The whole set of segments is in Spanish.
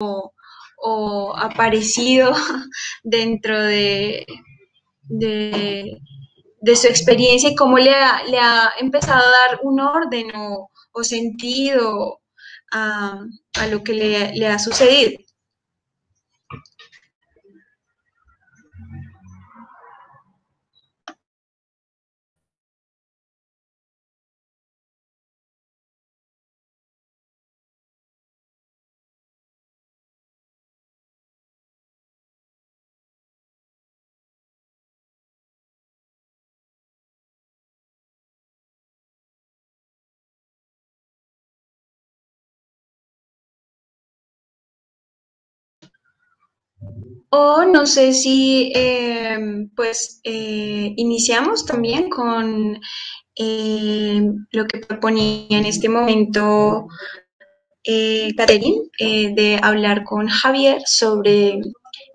o aparecido dentro de, de su experiencia y cómo le ha empezado a dar un orden o sentido a, a lo que le ha sucedido. O no sé si pues iniciamos también con lo que proponía en este momento Catherine, de hablar con Javier sobre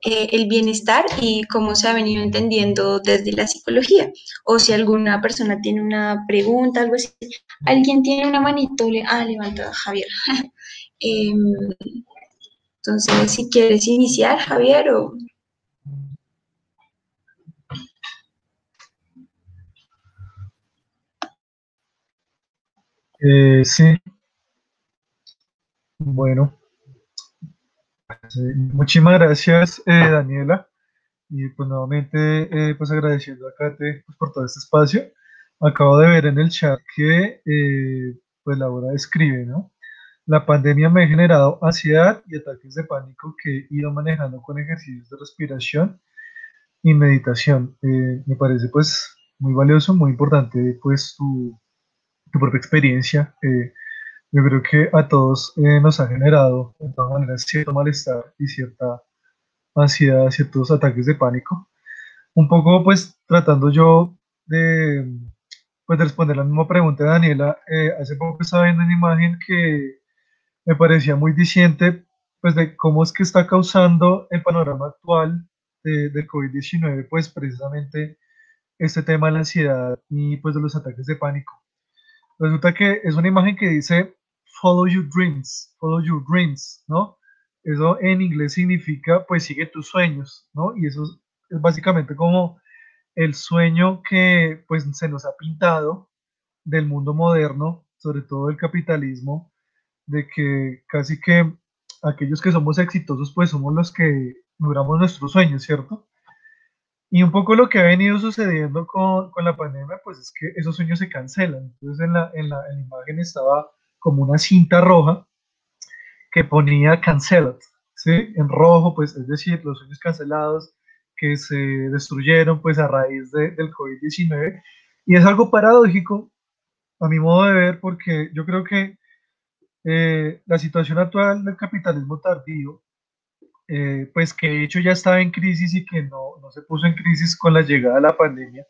el bienestar y cómo se ha venido entendiendo desde la psicología. O si alguna persona tiene una pregunta, algo así. ¿Alguien tiene una manito? Levanta Javier. Em, entonces, si quieres iniciar, Javier, o... Sí, bueno, muchísimas gracias, Daniela, y pues nuevamente pues agradeciendo a Kate pues, por todo este espacio. Acabo de ver en el chat que pues Laura escribe, ¿no? La pandemia me ha generado ansiedad y ataques de pánico que he ido manejando con ejercicios de respiración y meditación. Me parece pues muy valioso, muy importante pues tu propia experiencia. Yo creo que a todos nos ha generado de todas maneras cierto malestar y cierta ansiedad, ciertos ataques de pánico. Un poco pues tratando yo de, pues, de responder la misma pregunta de Daniela, hace poco estaba viendo una imagen que me parecía muy diciente pues de cómo es que está causando el panorama actual de COVID-19 pues precisamente este tema de la ansiedad y pues de los ataques de pánico. Resulta que es una imagen que dice follow your dreams, ¿no? Eso en inglés significa pues sigue tus sueños, ¿no? Y eso es básicamente como el sueño que pues se nos ha pintado del mundo moderno, sobre todo el capitalismo, de que casi que aquellos que somos exitosos pues somos los que logramos nuestros sueños, ¿cierto? Y un poco lo que ha venido sucediendo con la pandemia, pues es que esos sueños se cancelan. Entonces en la imagen estaba como una cinta roja que ponía canceled, ¿sí? En rojo, pues es decir, los sueños cancelados que se destruyeron pues a raíz del COVID-19. Y es algo paradójico a mi modo de ver porque yo creo que la situación actual del capitalismo tardío, pues que de hecho ya estaba en crisis y que no se puso en crisis con la llegada de la pandemia,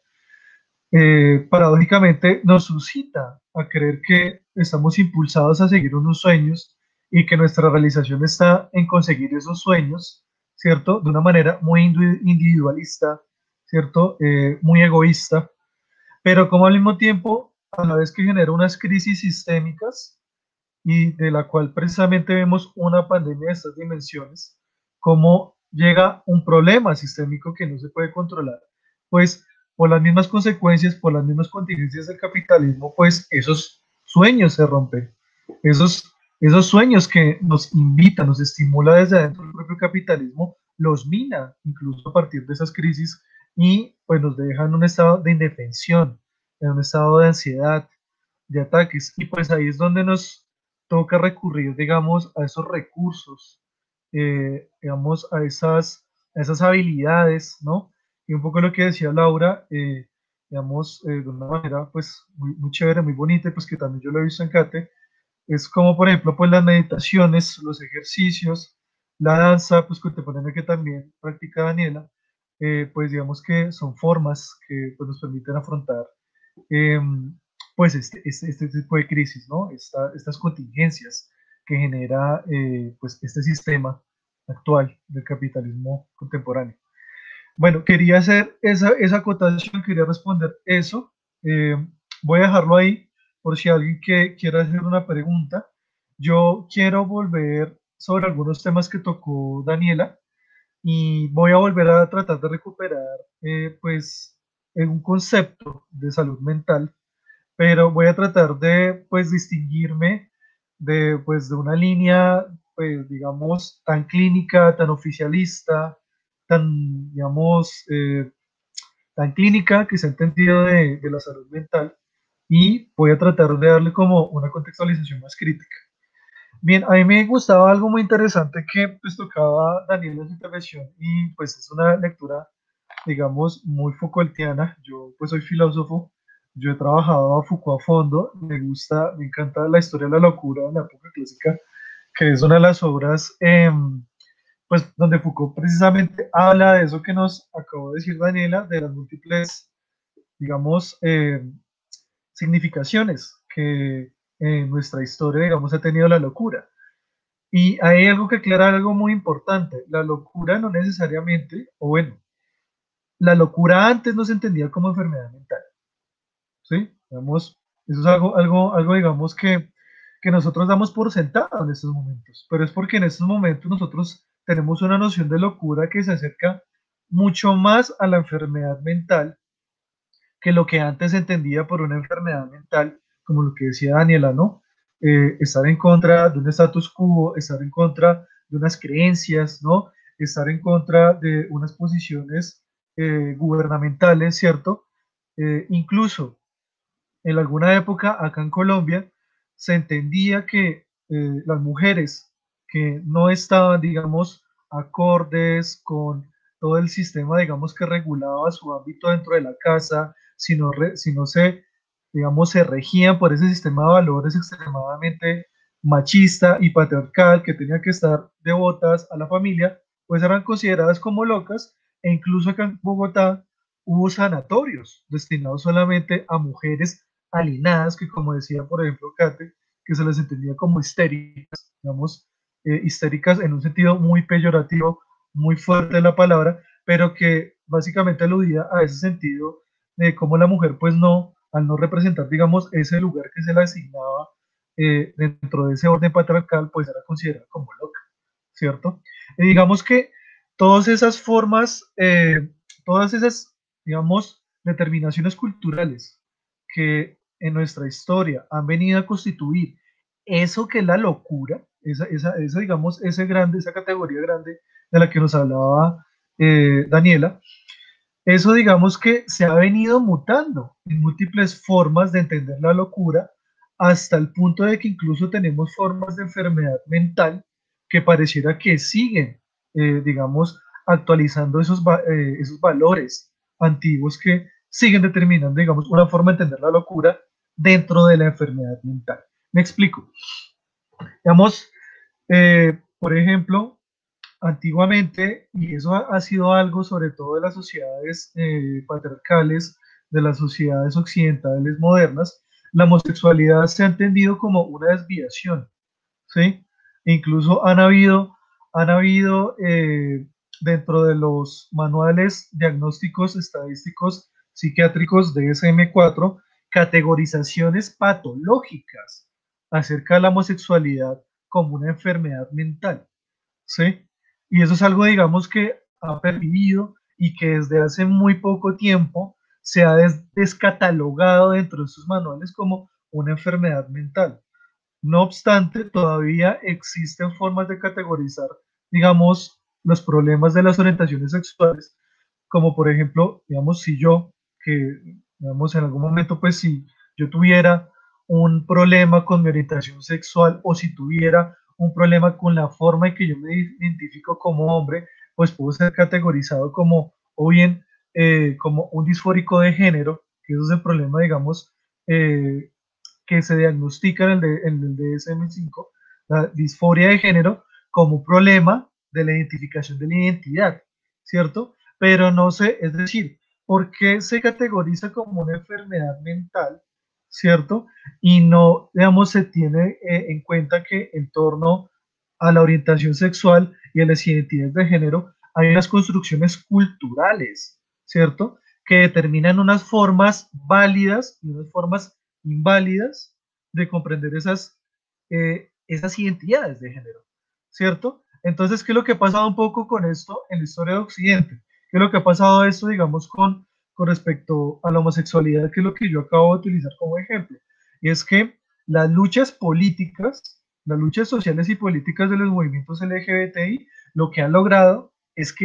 paradójicamente nos suscita a creer que estamos impulsados a seguir unos sueños y que nuestra realización está en conseguir esos sueños, ¿cierto? De una manera muy individualista, ¿cierto? Muy egoísta, pero como al mismo tiempo, a la vez que genera unas crisis sistémicas y de la cual precisamente vemos una pandemia de estas dimensiones, cómo llega un problema sistémico que no se puede controlar, pues por las mismas consecuencias, por las mismas contingencias del capitalismo, pues esos sueños se rompen, esos sueños que nos invitan, nos estimula desde adentro del propio capitalismo, los mina incluso a partir de esas crisis y pues nos dejan en un estado de indefensión, en un estado de ansiedad, de ataques. Y pues ahí es donde nos toca recurrir, digamos, a esos recursos, digamos, a esas habilidades, ¿no? Y un poco lo que decía Laura, digamos, de una manera, pues, muy chévere, muy bonita, y pues que también yo lo he visto en Cate, es como, por ejemplo, pues las meditaciones, los ejercicios, la danza, pues contemporánea que también practica Daniela, pues digamos que son formas que pues, nos permiten afrontar eh, pues este tipo de crisis, ¿no? Estas contingencias que genera pues este sistema actual del capitalismo contemporáneo. Bueno, quería hacer esa acotación, quería responder eso. Eh, Voy a dejarlo ahí por si alguien que quiera hacer una pregunta. Yo quiero volver sobre algunos temas que tocó Daniela y voy a volver a tratar de recuperar, pues, un concepto de salud mental, pero voy a tratar de, pues, distinguirme de, pues, de una línea, pues, digamos, tan clínica, tan oficialista, tan, digamos, tan clínica que se ha entendido de la salud mental y voy a tratar de darle como una contextualización más crítica. Bien, a mí me gustaba algo muy interesante que pues tocaba Daniel en su intervención y pues es una lectura, digamos, muy Foucaultiana. Yo pues soy filósofo, yo he trabajado a Foucault a fondo, me gusta, me encanta la historia de la locura en la época clásica, que es una de las obras, pues donde Foucault precisamente habla de eso que nos acabó de decir Daniela, de las múltiples, digamos, significaciones que en nuestra historia, digamos, ha tenido la locura. Y hay algo que aclarar, algo muy importante. La locura no necesariamente, o bueno, la locura antes no se entendía como enfermedad mental, ¿sí? Digamos, eso es algo digamos, que nosotros damos por sentado en estos momentos, pero es porque en estos momentos nosotros tenemos una noción de locura que se acerca mucho más a la enfermedad mental que lo que antes se entendía por una enfermedad mental, como lo que decía Daniela, ¿no? Estar en contra de un status quo, estar en contra de unas creencias, ¿no? Estar en contra de unas posiciones gubernamentales, ¿cierto? Incluso en alguna época acá en Colombia se entendía que las mujeres que no estaban, digamos, acordes con todo el sistema, digamos, que regulaba su ámbito dentro de la casa, sino se, digamos, se regían por ese sistema de valores extremadamente machista y patriarcal que tenía que estar devotas a la familia, pues eran consideradas como locas e incluso acá en Bogotá hubo sanatorios destinados solamente a mujeres alienadas que, como decía, por ejemplo, Kate, que se les entendía como histéricas, digamos, histéricas en un sentido muy peyorativo, muy fuerte de la palabra, pero que básicamente aludía a ese sentido de cómo la mujer, pues no, al no representar, digamos, ese lugar que se le asignaba dentro de ese orden patriarcal, pues era considerada como loca, ¿cierto? Y digamos que todas esas formas, todas esas, digamos, determinaciones culturales que en nuestra historia han venido a constituir eso que es la locura, digamos, esa categoría grande de la que nos hablaba Daniela, eso digamos que se ha venido mutando en múltiples formas de entender la locura hasta el punto de que incluso tenemos formas de enfermedad mental que pareciera que siguen, digamos, actualizando esos valores antiguos que siguen determinando, digamos, una forma de entender la locura dentro de la enfermedad mental. Me explico. Digamos, por ejemplo, antiguamente, y eso ha sido algo sobre todo de las sociedades patriarcales, de las sociedades occidentales modernas, la homosexualidad se ha entendido como una desviación, ¿sí? E incluso han habido dentro de los manuales diagnósticos estadísticos psiquiátricos de DSM-4 categorizaciones patológicas acerca de la homosexualidad como una enfermedad mental. ¿Sí? Y eso es algo, digamos, que ha pervivido y que desde hace muy poco tiempo se ha descatalogado dentro de sus manuales como una enfermedad mental. No obstante, todavía existen formas de categorizar, digamos, los problemas de las orientaciones sexuales, como por ejemplo, digamos, si yo, que, digamos, en algún momento, pues si yo tuviera un problema con mi orientación sexual o si tuviera un problema con la forma en que yo me identifico como hombre, pues puedo ser categorizado como, o bien, como un disfórico de género, que eso es el problema, digamos, eh, que se diagnostica en el DSM-5, la disforia de género, como un problema de la identificación de la identidad, ¿cierto? Pero no sé, es decir, ¿por qué se categoriza como una enfermedad mental, ¿cierto? Y no, digamos, se tiene en cuenta que en torno a la orientación sexual y a las identidades de género hay unas construcciones culturales, ¿cierto? Que determinan unas formas válidas y unas formas inválidas de comprender esas identidades de género, ¿cierto? Entonces, ¿qué es lo que ha pasado un poco con esto en la historia de Occidente? ¿Qué es lo que ha pasado esto, digamos, con respecto a la homosexualidad, que es lo que yo acabo de utilizar como ejemplo? Y es que las luchas políticas, las luchas sociales y políticas de los movimientos LGBTI, lo que han logrado es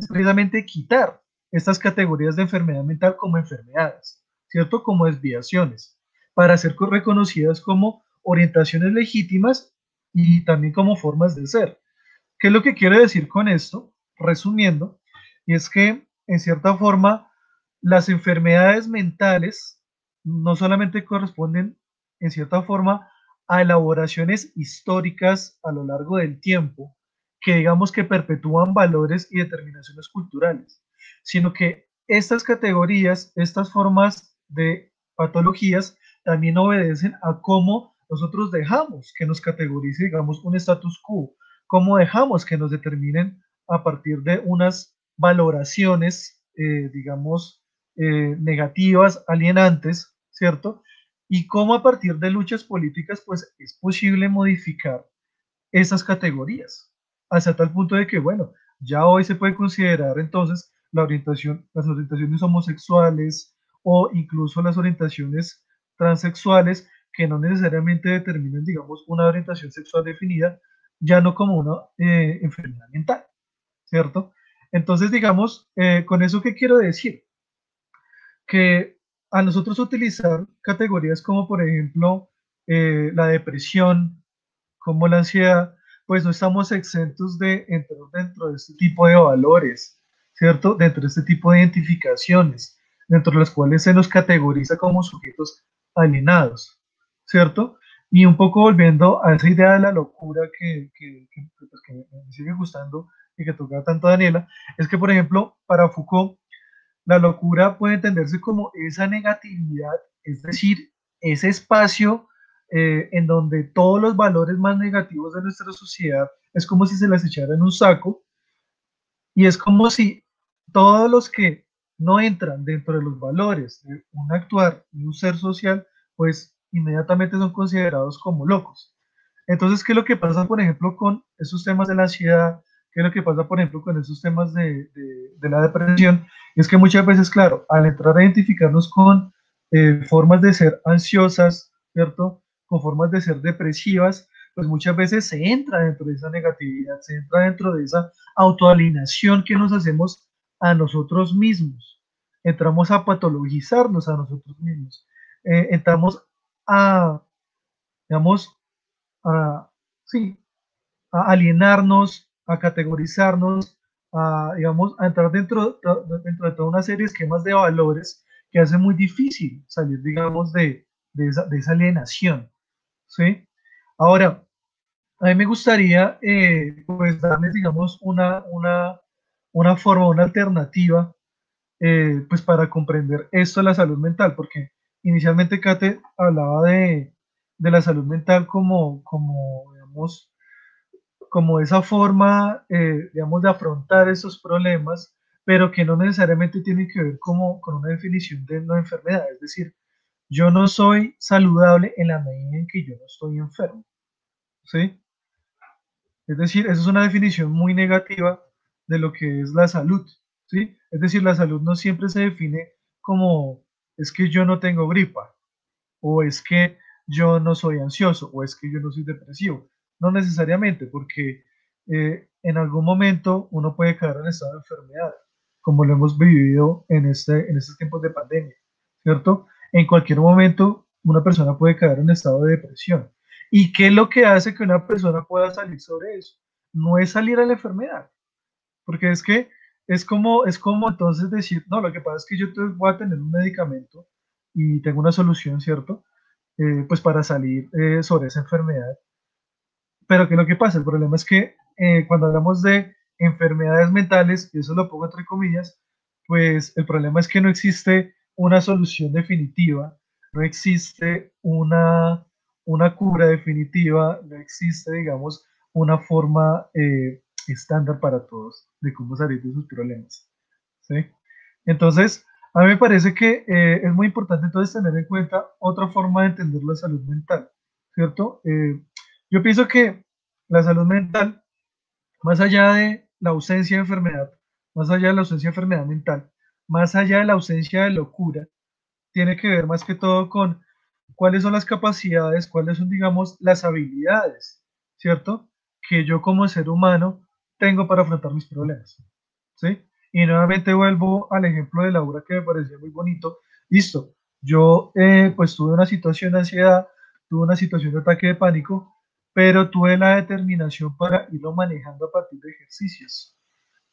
precisamente quitar estas categorías de enfermedad mental como enfermedades, ¿cierto? Como desviaciones, para ser reconocidas como orientaciones legítimas y también como formas de ser. ¿Qué es lo que quiero decir con esto? Resumiendo, y es que en cierta forma las enfermedades mentales no solamente corresponden en cierta forma a elaboraciones históricas a lo largo del tiempo, que digamos que perpetúan valores y determinaciones culturales, sino que estas categorías, estas formas de patologías también obedecen a cómo nosotros dejamos que nos categorice, digamos, un status quo, cómo dejamos que nos determinen a partir de unas valoraciones, digamos, negativas, alienantes, ¿cierto? Y cómo a partir de luchas políticas, pues es posible modificar esas categorías, hasta tal punto de que, bueno, ya hoy se puede considerar entonces la orientación, las orientaciones homosexuales o incluso las orientaciones transexuales que no necesariamente determinan, digamos, una orientación sexual definida, ya no como una enfermedad mental, ¿cierto? Entonces, digamos, con eso, ¿qué quiero decir? Que a nosotros utilizar categorías como, por ejemplo, la depresión, como la ansiedad, pues no estamos exentos de entrar dentro de este tipo de valores, ¿cierto? Dentro de este tipo de identificaciones, dentro de las cuales se nos categoriza como sujetos alienados, ¿cierto? Y un poco volviendo a esa idea de la locura pues, que me sigue gustando y que toca tanto a Daniela, es que, por ejemplo, para Foucault, la locura puede entenderse como esa negatividad, es decir, ese espacio en donde todos los valores más negativos de nuestra sociedad es como si se las echara en un saco y es como si todos los que no entran dentro de los valores de un actuar y un ser social, pues inmediatamente son considerados como locos. Entonces, ¿qué es lo que pasa, por ejemplo, con esos temas de la ansiedad? ¿Qué es lo que pasa, por ejemplo, con esos temas de la depresión? Es que muchas veces, claro, al entrar a identificarnos con formas de ser ansiosas, ¿cierto? Con formas de ser depresivas, pues muchas veces se entra dentro de esa negatividad, se entra dentro de esa autoalineación que nos hacemos a nosotros mismos. Entramos a patologizarnos a nosotros mismos. Entramos a, digamos, a, sí, a alienarnos, a categorizarnos, a, digamos, a entrar dentro de toda una serie de esquemas de valores que hace muy difícil salir, digamos, de esa alienación, ¿sí? Ahora, a mí me gustaría, pues, darles, digamos, una forma, una alternativa, pues, para comprender esto de la salud mental, porque inicialmente Kate hablaba de la salud mental digamos, como esa forma, digamos, de afrontar esos problemas, pero que no necesariamente tiene que ver como con una definición de no enfermedad. Es decir, yo no soy saludable en la medida en que yo no estoy enfermo, ¿sí? Es decir, esa es una definición muy negativa de lo que es la salud, ¿sí? Es decir, la salud no siempre se define como es que yo no tengo gripa, o es que yo no soy ansioso, o es que yo no soy depresivo. No necesariamente, porque en algún momento uno puede caer en estado de enfermedad, como lo hemos vivido en estos tiempos de pandemia, ¿cierto? En cualquier momento una persona puede caer en estado de depresión. ¿Y qué es lo que hace que una persona pueda salir sobre eso? No es salir a la enfermedad, porque es como entonces decir, no, lo que pasa es que yo voy a tener un medicamento y tengo una solución, ¿cierto? Pues para salir sobre esa enfermedad. Pero ¿qué es lo que pasa? El problema es que cuando hablamos de enfermedades mentales, y eso lo pongo entre comillas, pues el problema es que no existe una solución definitiva, no existe una cura definitiva, no existe, digamos, una forma estándar para todos de cómo salir de sus problemas, ¿sí? Entonces, a mí me parece que es muy importante entonces tener en cuenta otra forma de entender la salud mental, ¿cierto? Yo pienso que la salud mental más allá de la ausencia de enfermedad, más allá de la ausencia de enfermedad mental, más allá de la ausencia de locura, tiene que ver más que todo con cuáles son las capacidades, cuáles son, digamos, las habilidades, ¿cierto? Que yo como ser humano tengo para afrontar mis problemas, ¿sí? Y nuevamente vuelvo al ejemplo de Laura que me pareció muy bonito. Listo, yo pues tuve una situación de ansiedad, tuve una situación de ataque de pánico, pero tuve la determinación para irlo manejando a partir de ejercicios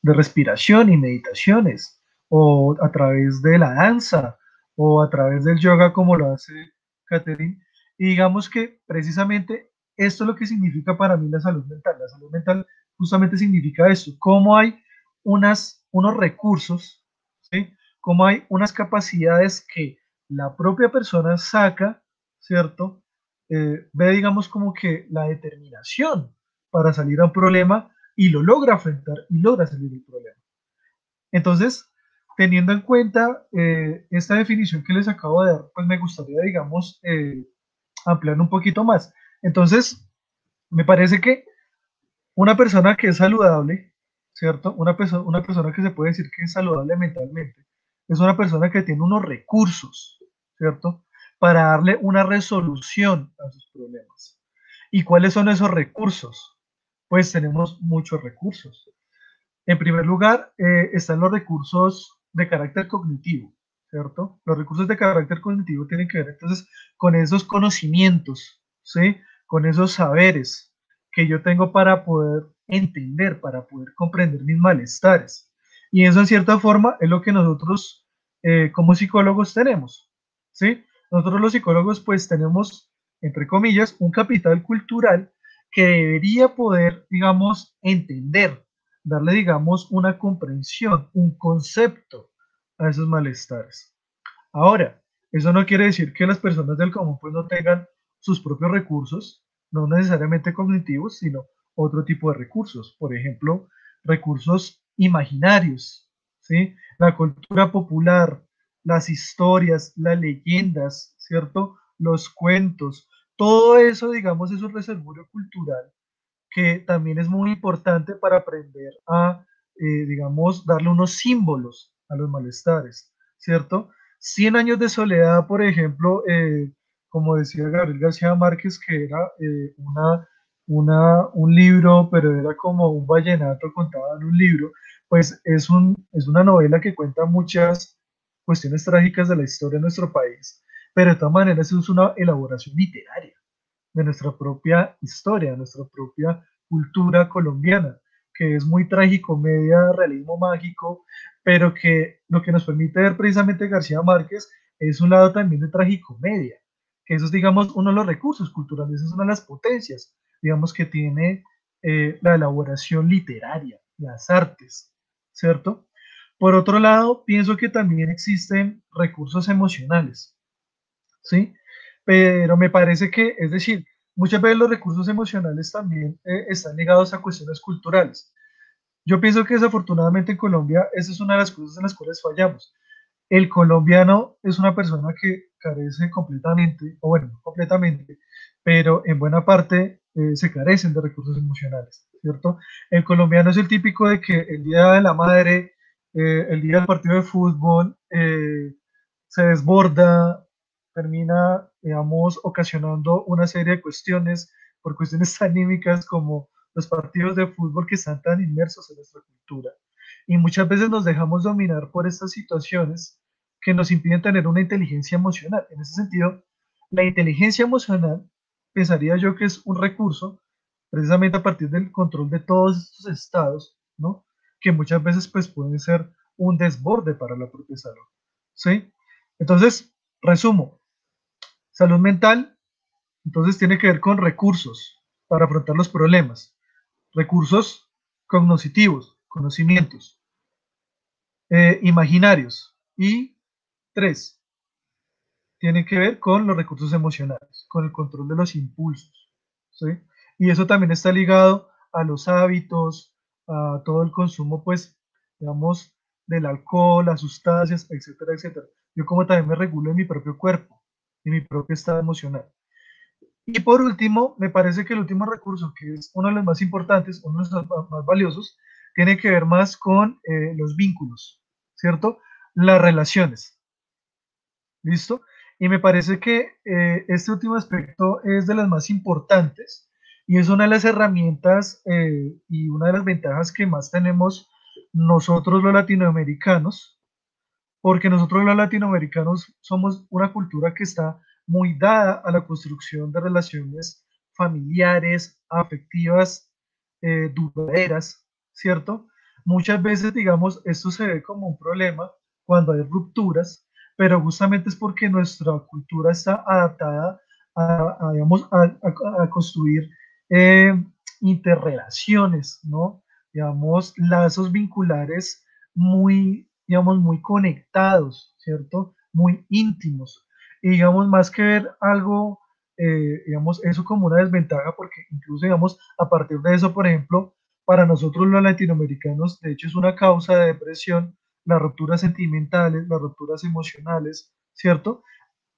de respiración y meditaciones, o a través de la danza, o a través del yoga como lo hace Catherine. Y digamos que precisamente esto es lo que significa para mí la salud mental. La salud mental justamente significa esto, cómo hay unos recursos, ¿sí? Cómo hay unas capacidades que la propia persona saca, ¿cierto? Ve, digamos, como que la determinación para salir a un problema y lo logra enfrentar y logra salir del problema. Entonces, teniendo en cuenta esta definición que les acabo de dar, pues me gustaría, digamos, ampliar un poquito más. Entonces, me parece que una persona que es saludable, ¿cierto? Una persona que se puede decir que es saludable mentalmente, es una persona que tiene unos recursos, ¿cierto? Para darle una resolución a sus problemas. ¿Y cuáles son esos recursos? Pues tenemos muchos recursos. En primer lugar, están los recursos de carácter cognitivo, ¿cierto? Los recursos de carácter cognitivo tienen que ver entonces con esos conocimientos, ¿sí? Con esos saberes que yo tengo para poder entender, para poder comprender mis malestares. Y eso en cierta forma es lo que nosotros como psicólogos tenemos, ¿sí? Nosotros los psicólogos pues tenemos, entre comillas, un capital cultural que debería poder, digamos, entender, darle, digamos, una comprensión, un concepto a esos malestares. Ahora, eso no quiere decir que las personas del común pues no tengan sus propios recursos, no necesariamente cognitivos, sino otro tipo de recursos. Por ejemplo, recursos imaginarios, ¿sí? La cultura popular, las historias, las leyendas, ¿cierto? Los cuentos, todo eso, digamos, es un reservorio cultural que también es muy importante para aprender a, digamos, darle unos símbolos a los malestares, ¿cierto? Cien años de soledad, por ejemplo, como decía Gabriel García Márquez, que era un libro, pero era como un vallenato contado en un libro, pues es una novela que cuenta muchas cuestiones trágicas de la historia de nuestro país, pero de todas maneras es una elaboración literaria de nuestra propia historia, de nuestra propia cultura colombiana, que es muy tragicomedia, realismo mágico, pero que lo que nos permite ver precisamente García Márquez es un lado también de tragicomedia, que eso es, digamos, uno de los recursos culturales, es una de las potencias, digamos, que tiene la elaboración literaria, las artes, ¿cierto? Por otro lado, pienso que también existen recursos emocionales, ¿sí? Pero me parece que, es decir, muchas veces los recursos emocionales también están ligados a cuestiones culturales. Yo pienso que desafortunadamente en Colombia esa es una de las cosas en las cuales fallamos. El colombiano es una persona que carece completamente, o bueno, no completamente, pero en buena parte se carecen de recursos emocionales, ¿cierto? El colombiano es el típico de que el día de la madre, el día del partido de fútbol, se desborda, termina, digamos, ocasionando una serie de cuestiones, por cuestiones anímicas como los partidos de fútbol que están tan inmersos en nuestra cultura. Y muchas veces nos dejamos dominar por estas situaciones que nos impiden tener una inteligencia emocional. En ese sentido, la inteligencia emocional, pensaría yo que es un recurso precisamente a partir del control de todos estos estados, ¿no? Que muchas veces pues pueden ser un desborde para la propia salud, ¿sí? Entonces, resumo, salud mental, entonces tiene que ver con recursos para afrontar los problemas, recursos cognitivos, conocimientos, imaginarios, y tres, tiene que ver con los recursos emocionales, con el control de los impulsos, ¿sí? Y eso también está ligado a los hábitos, a todo el consumo, pues, digamos, del alcohol, las sustancias, etcétera, etcétera. Yo como también me regulo en mi propio cuerpo, en mi propio estado emocional. Y por último, me parece que el último recurso, que es uno de los más importantes, uno de los más valiosos, tiene que ver más con los vínculos, ¿cierto? Las relaciones, ¿listo? Y me parece que este último aspecto es de las más importantes y es una de las herramientas y una de las ventajas que más tenemos nosotros los latinoamericanos, porque nosotros los latinoamericanos somos una cultura que está muy dada a la construcción de relaciones familiares, afectivas, duraderas, ¿cierto? Muchas veces, digamos, esto se ve como un problema cuando hay rupturas, pero justamente es porque nuestra cultura está adaptada digamos, a construir eh, interrelaciones, ¿no? Digamos, lazos vinculares muy, digamos, muy conectados, ¿cierto? Muy íntimos. Y digamos, más que ver algo, digamos, eso como una desventaja, porque incluso, digamos, a partir de eso, por ejemplo, para nosotros los latinoamericanos, de hecho, es una causa de depresión, las rupturas sentimentales, las rupturas emocionales, ¿cierto?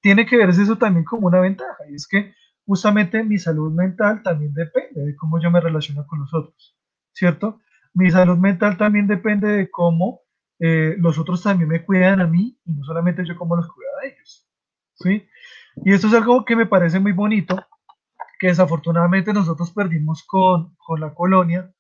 Tiene que verse eso también como una ventaja, y es que justamente mi salud mental también depende de cómo yo me relaciono con los otros, ¿cierto? Mi salud mental también depende de cómo los otros también me cuidan a mí y no solamente yo cómo los cuido a ellos, ¿sí? Y esto es algo que me parece muy bonito, que desafortunadamente nosotros perdimos con la colonia,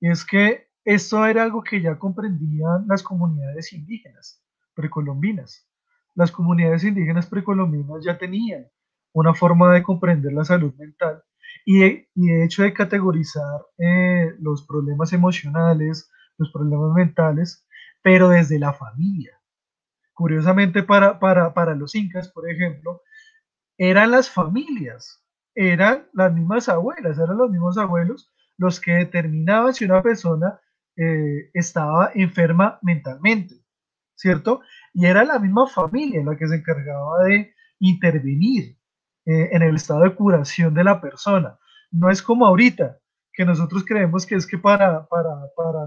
y es que esto era algo que ya comprendían las comunidades indígenas precolombinas. Las comunidades indígenas precolombinas ya tenían una forma de comprender la salud mental y de hecho de categorizar los problemas emocionales, los problemas mentales, pero desde la familia. Curiosamente, para los incas, por ejemplo, eran las familias, eran las mismas abuelas, eran los mismos abuelos los que determinaban si una persona estaba enferma mentalmente, ¿cierto? Y era la misma familia la que se encargaba de intervenir en el estado de curación de la persona. No es como ahorita, que nosotros creemos que es que para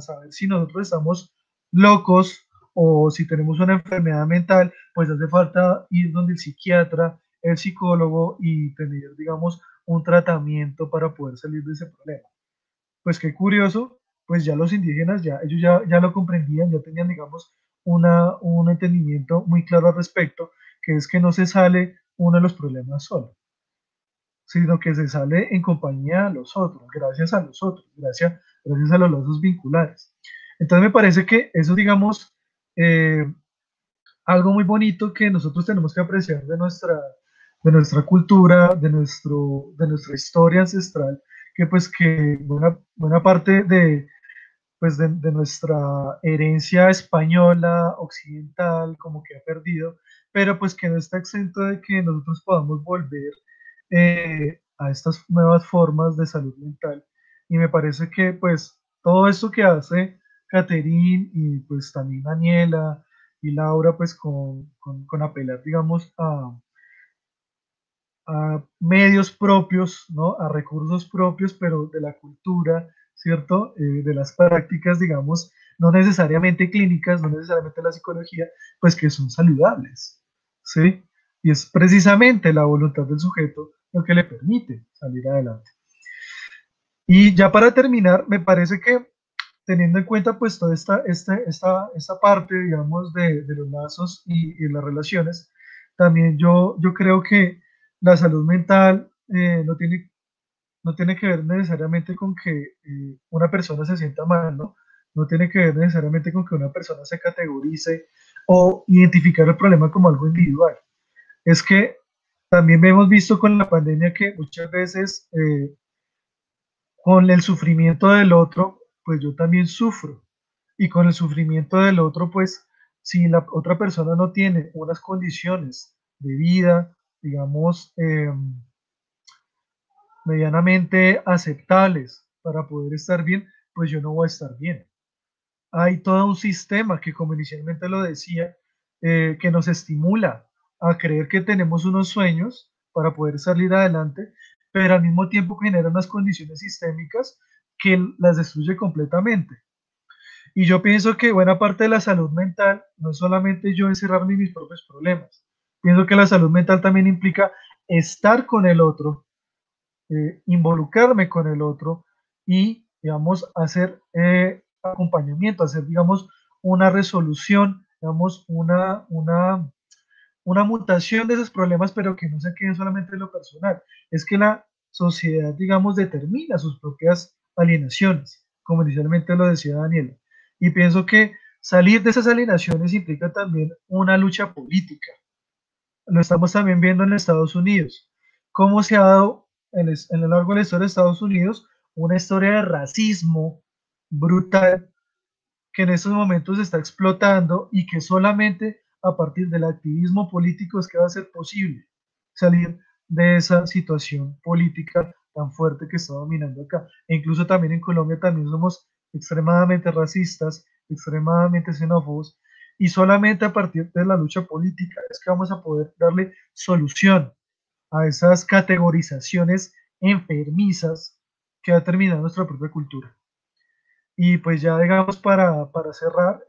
saber si nosotros estamos locos o si tenemos una enfermedad mental, pues hace falta ir donde el psiquiatra, el psicólogo y tener, digamos, un tratamiento para poder salir de ese problema. Pues qué curioso, pues ya los indígenas, ellos ya lo comprendían, ya tenían, digamos, un entendimiento muy claro al respecto, que es que no se sale uno de los problemas solo, sino que se sale en compañía de los otros, gracias a los otros, gracias a los lazos vinculares. Entonces me parece que eso, digamos, eh, algo muy bonito que nosotros tenemos que apreciar de nuestra cultura, de nuestra historia ancestral, que pues que buena parte de nuestra herencia española, occidental, como que ha perdido, pero pues que no está exento de que nosotros podamos volver a estas nuevas formas de salud mental. Y me parece que pues todo esto que hace Caterine y pues también Daniela y Laura, pues con apelar, digamos, a medios propios, ¿no? A recursos propios, pero de la cultura, ¿cierto? De las prácticas, digamos, no necesariamente clínicas, no necesariamente la psicología, pues que son saludables, ¿sí? Y es precisamente la voluntad del sujeto lo que le permite salir adelante. Y ya para terminar, me parece que teniendo en cuenta pues toda esta parte, digamos, de los lazos y las relaciones, también yo creo que la salud mental no tiene que ver necesariamente con que una persona se sienta mal, ¿no? No tiene que ver necesariamente con que una persona se categorice o identificar el problema como algo individual. Es que también hemos visto con la pandemia que muchas veces con el sufrimiento del otro, pues yo también sufro. Y con el sufrimiento del otro, pues si la otra persona no tiene unas condiciones de vida, digamos, medianamente aceptables para poder estar bien, pues yo no voy a estar bien. Hay todo un sistema que, como inicialmente lo decía, que nos estimula a creer que tenemos unos sueños para poder salir adelante, pero al mismo tiempo genera unas condiciones sistémicas que las destruye completamente. Y yo pienso que buena parte de la salud mental no es solamente yo encerrarme en mis propios problemas. Pienso que la salud mental también implica estar con el otro, involucrarme con el otro y, digamos, hacer acompañamiento, hacer, digamos, una resolución, digamos, una mutación de esos problemas, pero que no se queden solamente en lo personal. Es que la sociedad, digamos, determina sus propias alienaciones, como inicialmente lo decía Daniela. Y pienso que salir de esas alienaciones implica también una lucha política. Lo estamos también viendo en Estados Unidos. Cómo se ha dado en lo largo de la historia de Estados Unidos una historia de racismo brutal que en estos momentos se está explotando y que solamente a partir del activismo político es que va a ser posible salir de esa situación política tan fuerte que está dominando acá. E incluso también en Colombia también somos extremadamente racistas, extremadamente xenófobos, y solamente a partir de la lucha política es que vamos a poder darle solución a esas categorizaciones enfermizas que ha terminado nuestra propia cultura. Y pues ya digamos para cerrar,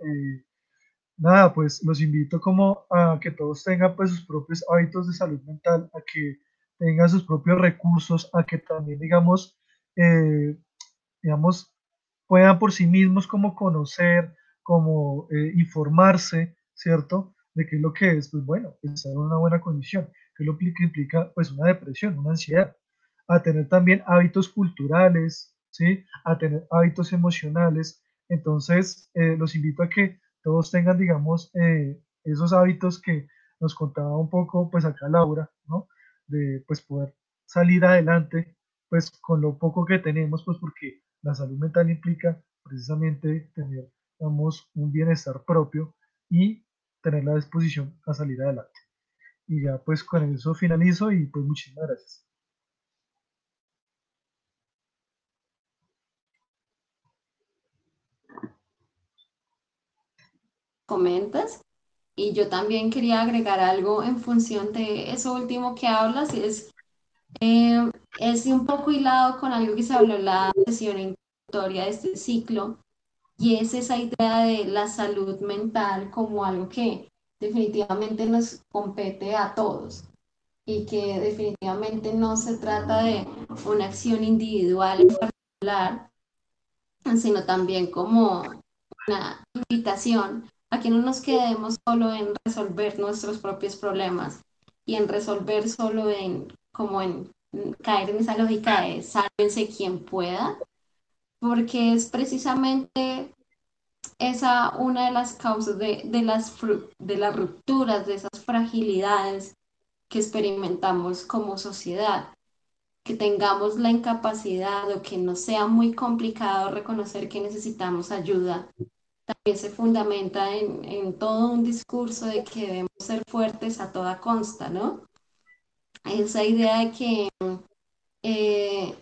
nada, pues los invito como a que todos tengan pues sus propios hábitos de salud mental, a que tengan sus propios recursos, a que también eh, digamos, puedan por sí mismos como conocer, como informarse, ¿cierto? De qué es lo que es, pues bueno, estar en una buena condición, qué es lo que implica pues una depresión, una ansiedad, a tener también hábitos culturales, ¿sí? A tener hábitos emocionales. Entonces, los invito a que todos tengan, digamos, esos hábitos que nos contaba un poco, pues acá Laura, ¿no? De, pues, poder salir adelante, pues, con lo poco que tenemos, pues, porque la salud mental implica precisamente tener, digamos, un bienestar propio y tener la disposición a salir adelante. Y ya, pues, con eso finalizo y, pues, muchísimas gracias. Comentas. Y yo también quería agregar algo en función de eso último que hablas, y es un poco hilado con algo que se habló en la sesión introductoria de este ciclo, y es esa idea de la salud mental como algo que definitivamente nos compete a todos y que definitivamente no se trata de una acción individual en particular, sino también como una invitación a que no nos quedemos solo en resolver nuestros propios problemas y en resolver solo en como en caer en esa lógica de sálvense quien pueda, porque es precisamente esa una de las causas de las rupturas, de esas fragilidades que experimentamos como sociedad, que tengamos la incapacidad o que nos sea muy complicado reconocer que necesitamos ayuda, también se fundamenta en todo un discurso de que debemos ser fuertes a toda costa, ¿no? Esa idea de que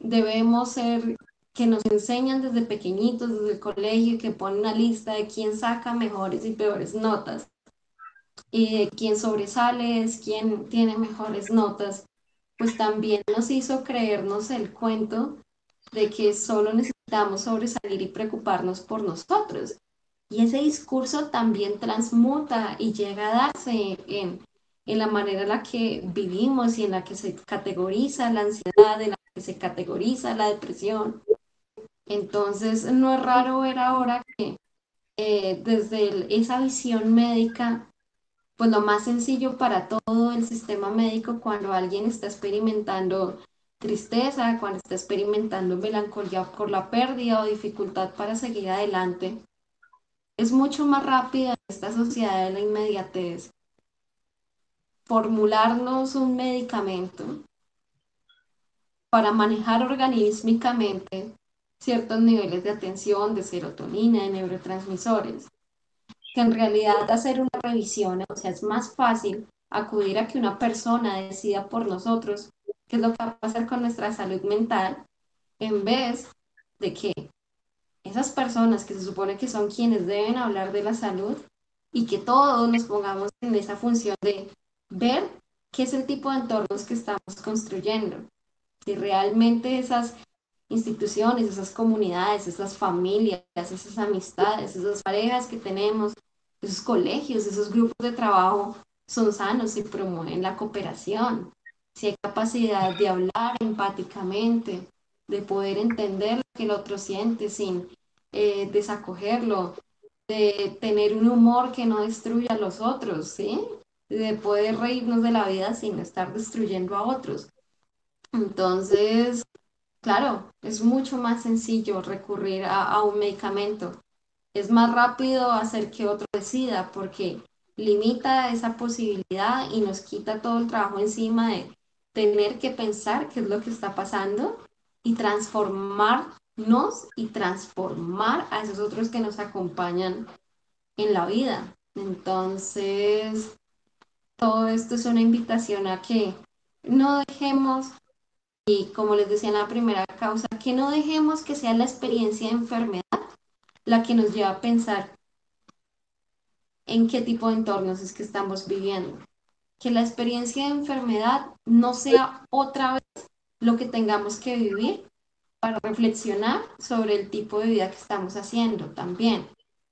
debemos ser, que nos enseñan desde pequeñitos, desde el colegio, que ponen una lista de quién saca mejores y peores notas, y de quién sobresale es quién tiene mejores notas, pues también nos hizo creernos el cuento de que solo necesitamos sobresalir y preocuparnos por nosotros. Y ese discurso también transmuta y llega a darse en la manera en la que vivimos y en la que se categoriza la ansiedad, en la que se categoriza la depresión. Entonces, no es raro ver ahora que desde esa visión médica, pues lo más sencillo para todo el sistema médico cuando alguien está experimentando tristeza, cuando está experimentando melancolía por la pérdida o dificultad para seguir adelante, es mucho más rápida en esta sociedad de la inmediatez formularnos un medicamento para manejar organímicamente ciertos niveles de atención, de serotonina, de neurotransmisores, que en realidad hacer una revisión, o sea, es más fácil acudir a que una persona decida por nosotros qué es lo que va a pasar con nuestra salud mental, en vez de que esas personas que se supone que son quienes deben hablar de la salud y que todos nos pongamos en esa función de ver qué es el tipo de entornos que estamos construyendo, si realmente esas instituciones, esas comunidades, esas familias, esas amistades, esas parejas que tenemos, esos colegios, esos grupos de trabajo son sanos y promueven la cooperación, si hay capacidad de hablar empáticamente, de poder entender lo que el otro siente sin desacogerlo, de tener un humor que no destruya a los otros, ¿sí? De poder reírnos de la vida sin estar destruyendo a otros. Entonces, claro, es mucho más sencillo recurrir a un medicamento. Es más rápido hacer que otro decida porque limita esa posibilidad y nos quita todo el trabajo encima de tener que pensar qué es lo que está pasando y transformarnos y transformar a esos otros que nos acompañan en la vida. Entonces, todo esto es una invitación a que no dejemos, y como les decía en la primera causa, que no dejemos que sea la experiencia de enfermedad la que nos lleva a pensar en qué tipo de entornos es que estamos viviendo. Que la experiencia de enfermedad no sea otra vez lo que tengamos que vivir para reflexionar sobre el tipo de vida que estamos haciendo también,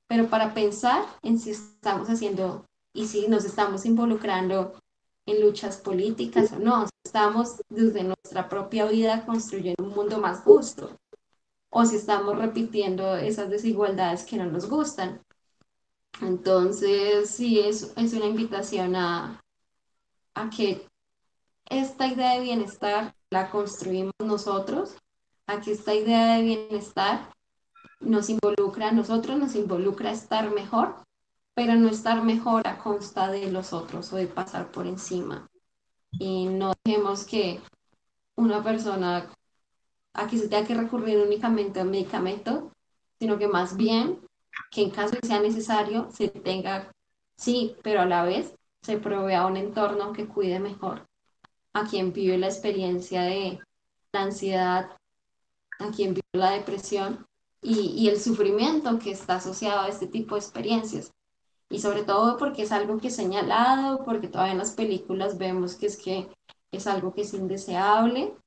pero para pensar en si estamos haciendo y si nos estamos involucrando en luchas políticas o no, si estamos desde nuestra propia vida construyendo un mundo más justo o si estamos repitiendo esas desigualdades que no nos gustan. Entonces, sí, es una invitación a que esta idea de bienestar la construimos nosotros, a que esta idea de bienestar nos involucra a nosotros, nos involucra a estar mejor, pero no estar mejor a costa de los otros o de pasar por encima. Y no dejemos que una persona aquí se tenga que recurrir únicamente al medicamento, sino que más bien que en caso de sea necesario se tenga, sí, pero a la vez se provea un entorno que cuide mejor a quien vive la experiencia de la ansiedad, a quien vive la depresión y el sufrimiento que está asociado a este tipo de experiencias. Y sobre todo porque es algo que es señalado, porque todavía en las películas vemos que es algo que es indeseable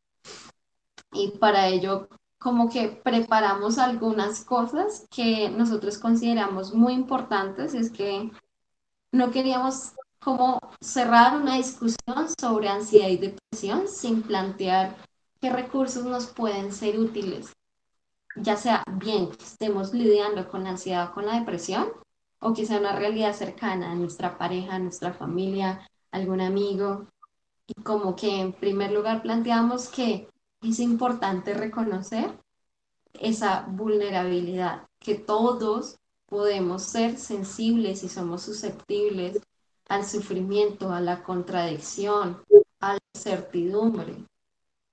y para ello como que preparamos algunas cosas que nosotros consideramos muy importantes. Es que no queríamos como cerrar una discusión sobre ansiedad y depresión sin plantear qué recursos nos pueden ser útiles, ya sea bien que estemos lidiando con la ansiedad o con la depresión, o que sea una realidad cercana a nuestra pareja, a nuestra familia, algún amigo, y como que en primer lugar planteamos que es importante reconocer esa vulnerabilidad, que todos podemos ser sensibles y somos susceptibles al sufrimiento, a la contradicción, a la incertidumbre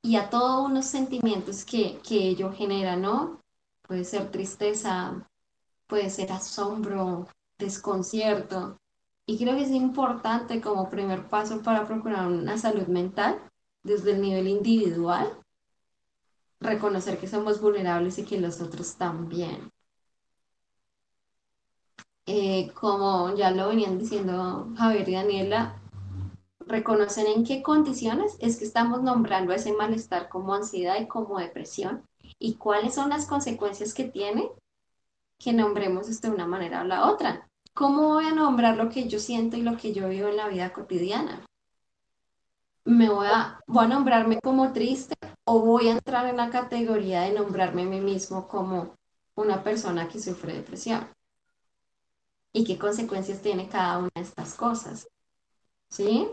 y a todos unos sentimientos que ello genera, ¿no? Puede ser tristeza, puede ser asombro, desconcierto. Y creo que es importante como primer paso para procurar una salud mental desde el nivel individual, reconocer que somos vulnerables y que los otros también. Como ya lo venían diciendo Javier y Daniela, reconocer en qué condiciones es que estamos nombrando ese malestar como ansiedad y como depresión y cuáles son las consecuencias que tiene que nombremos esto de una manera o la otra. ¿Cómo voy a nombrar lo que yo siento y lo que yo vivo en la vida cotidiana? ¿Voy a nombrarme como triste o voy a entrar en la categoría de nombrarme a mí mismo como una persona que sufre depresión? ¿Y qué consecuencias tiene cada una de estas cosas? ¿Sí?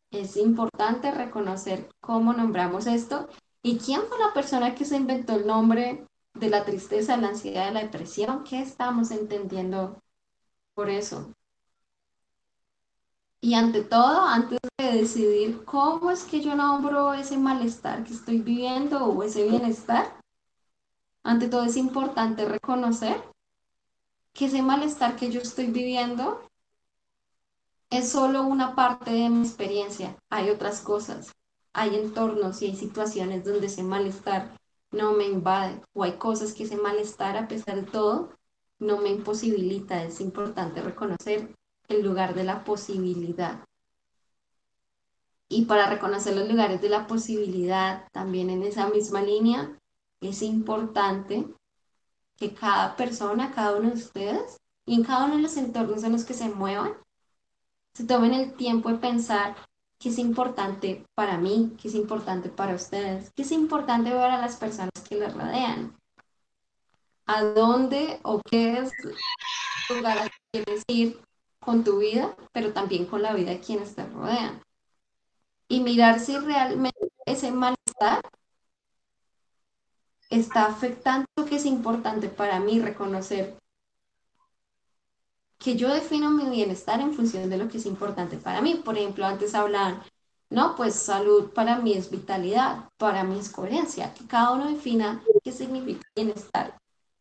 Es importante reconocer cómo nombramos esto y quién fue la persona que se inventó el nombre de la tristeza, la ansiedad, de la depresión. ¿Qué estamos entendiendo por eso? Y ante todo, antes de decidir cómo es que yo nombro ese malestar que estoy viviendo o ese bienestar, ante todo es importante reconocer que ese malestar que yo estoy viviendo es solo una parte de mi experiencia. Hay otras cosas, hay entornos y hay situaciones donde ese malestar no me invade o hay cosas que ese malestar, a pesar de todo, no me imposibilita. Es importante reconocer el lugar de la posibilidad. Y para reconocer los lugares de la posibilidad, también en esa misma línea, es importante que cada persona, cada uno de ustedes, y en cada uno de los entornos en los que se muevan, se tomen el tiempo de pensar qué es importante para mí, qué es importante para ustedes, qué es importante ver a las personas que les rodean, a dónde o qué es el lugar al que quieres ir con tu vida, pero también con la vida de quienes te rodean. Y mirar si realmente ese malestar está afectando lo que es importante para mí, reconocer que yo defino mi bienestar en función de lo que es importante para mí. Por ejemplo, antes hablaban, no, pues salud para mí es vitalidad, para mí es coherencia, que cada uno defina qué significa bienestar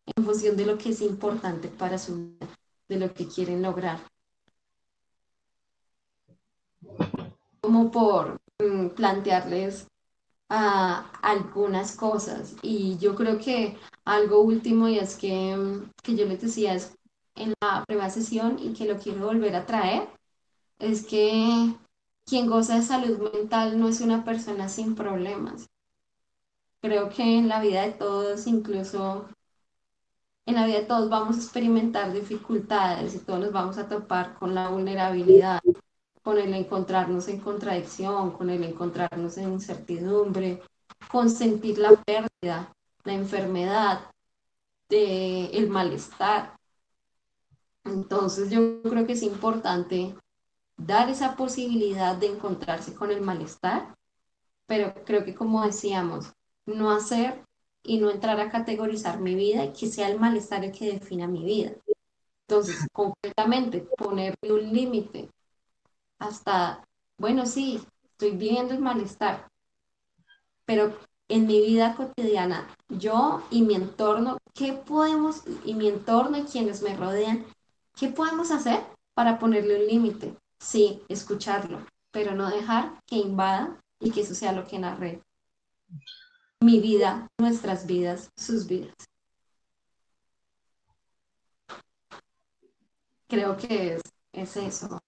en función de lo que es importante para su vida, de lo que quieren lograr. Como por plantearles algunas cosas. Y yo creo que algo último, y es que yo les decía es en la primera sesión y que lo quiero volver a traer, es que quien goza de salud mental no es una persona sin problemas. Creo que en la vida de todos, incluso en la vida de todos, vamos a experimentar dificultades y todos nos vamos a topar con la vulnerabilidad, con el encontrarnos en contradicción, con el encontrarnos en incertidumbre, con sentir la pérdida, la enfermedad, el malestar. Entonces yo creo que es importante dar esa posibilidad de encontrarse con el malestar, pero creo que como decíamos, no hacer y no entrar a categorizar mi vida y que sea el malestar el que defina mi vida. Entonces, concretamente, ponerle un límite hasta, bueno, sí, estoy viviendo el malestar, pero en mi vida cotidiana, yo y mi entorno, ¿qué podemos, y mi entorno y quienes me rodean, qué podemos hacer para ponerle un límite? Sí, escucharlo, pero no dejar que invada y que eso sea lo que narre mi vida, nuestras vidas, sus vidas. Creo que es eso,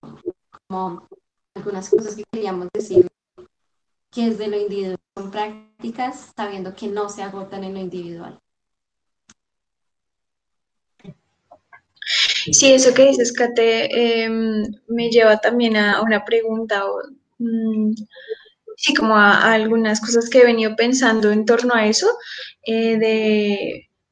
como algunas cosas que queríamos decir, que desde lo individual son prácticas, sabiendo que no se agotan en lo individual. Sí, eso que dices, Kate, me lleva también a una pregunta, sí, como a algunas cosas que he venido pensando en torno a eso,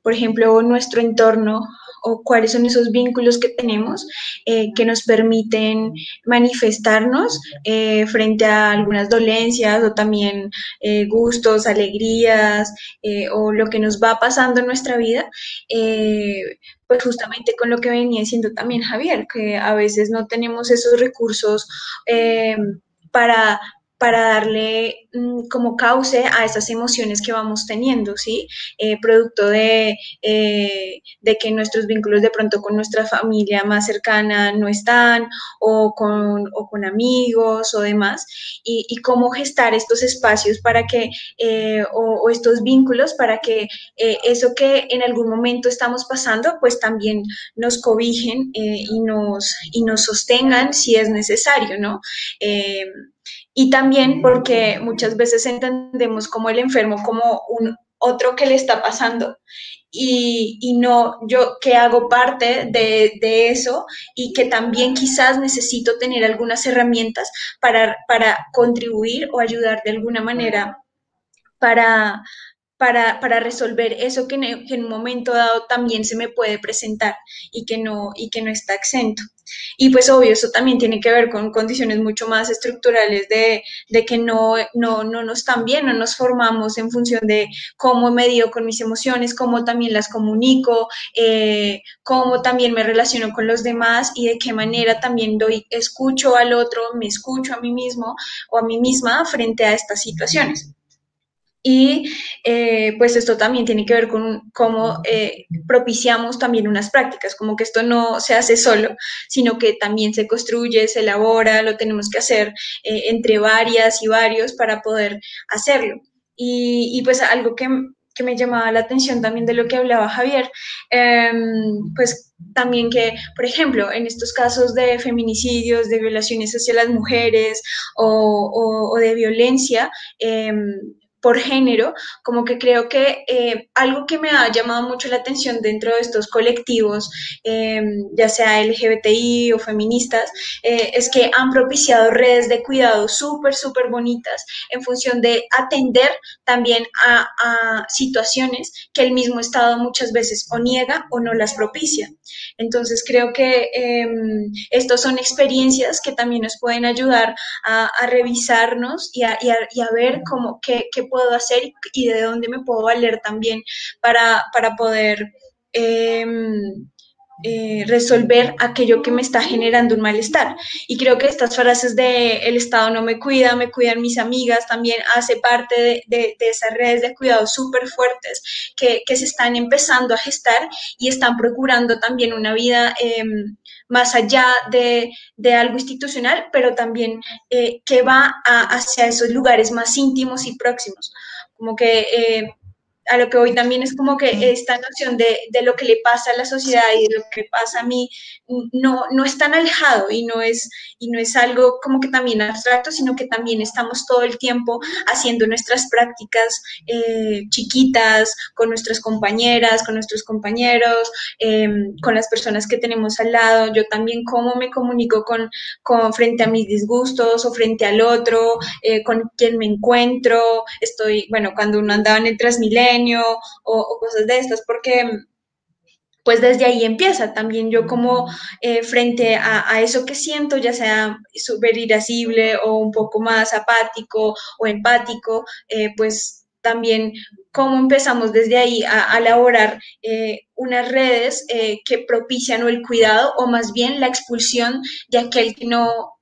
por ejemplo, nuestro entorno o cuáles son esos vínculos que tenemos que nos permiten manifestarnos frente a algunas dolencias o también gustos, alegrías o lo que nos va pasando en nuestra vida. Pues justamente con lo que venía diciendo también Javier, que a veces no tenemos esos recursos para darle como cauce a esas emociones que vamos teniendo, ¿sí? Producto de que nuestros vínculos de pronto con nuestra familia más cercana no están, o con amigos o demás, y cómo gestar estos espacios para que, o estos vínculos para que eso que en algún momento estamos pasando, pues también nos cobijen y nos sostengan si es necesario, ¿no? Y también porque muchas veces entendemos como el enfermo como un otro que le está pasando y no yo que hago parte de eso y que también quizás necesito tener algunas herramientas para contribuir o ayudar de alguna manera para, para resolver eso que en un momento dado también se me puede presentar y que no está exento. Y pues obvio, eso también tiene que ver con condiciones mucho más estructurales de que no nos están bien, no nos formamos en función de cómo me dio con mis emociones, cómo también las comunico, cómo también me relaciono con los demás y de qué manera también escucho al otro, me escucho a mí mismo o a mí misma frente a estas situaciones. Y pues esto también tiene que ver con cómo propiciamos también unas prácticas, como que esto no se hace solo, sino que también se construye, se elabora, lo tenemos que hacer entre varias y varios para poder hacerlo. Y pues algo que me llamaba la atención también de lo que hablaba Javier, pues también que, por ejemplo, en estos casos de feminicidios, de violaciones hacia las mujeres o de violencia, por género, como que creo que algo que me ha llamado mucho la atención dentro de estos colectivos, ya sea LGBTI o feministas, es que han propiciado redes de cuidado súper, súper bonitas en función de atender también a situaciones que el mismo Estado muchas veces o niega o no las propicia. Entonces creo que estos son experiencias que también nos pueden ayudar a revisarnos y a ver cómo, qué puedo hacer y de dónde me puedo valer también para poder eh, resolver aquello que me está generando un malestar. Y creo que estas frases de el Estado no me cuida, me cuidan mis amigas, también hace parte de esas redes de cuidado súper fuertes que se están empezando a gestar y están procurando también una vida más allá de algo institucional, pero también que va hacia esos lugares más íntimos y próximos. Como que a lo que hoy también es como que esta noción de lo que le pasa a la sociedad y de lo que pasa a mí no es tan alejado y no es algo como que también abstracto, sino que también estamos todo el tiempo haciendo nuestras prácticas chiquitas con nuestras compañeras, con nuestros compañeros, con las personas que tenemos al lado. Yo también cómo me comunico frente a mis disgustos o frente al otro, con quien me encuentro, estoy, bueno, cuando uno andaba en el Transmilenio o cosas de estas, porque pues desde ahí empieza también yo como frente a eso que siento, ya sea súper irascible o un poco más apático o empático, pues también cómo empezamos desde ahí a elaborar unas redes que propician o el cuidado o más bien la expulsión de aquel que no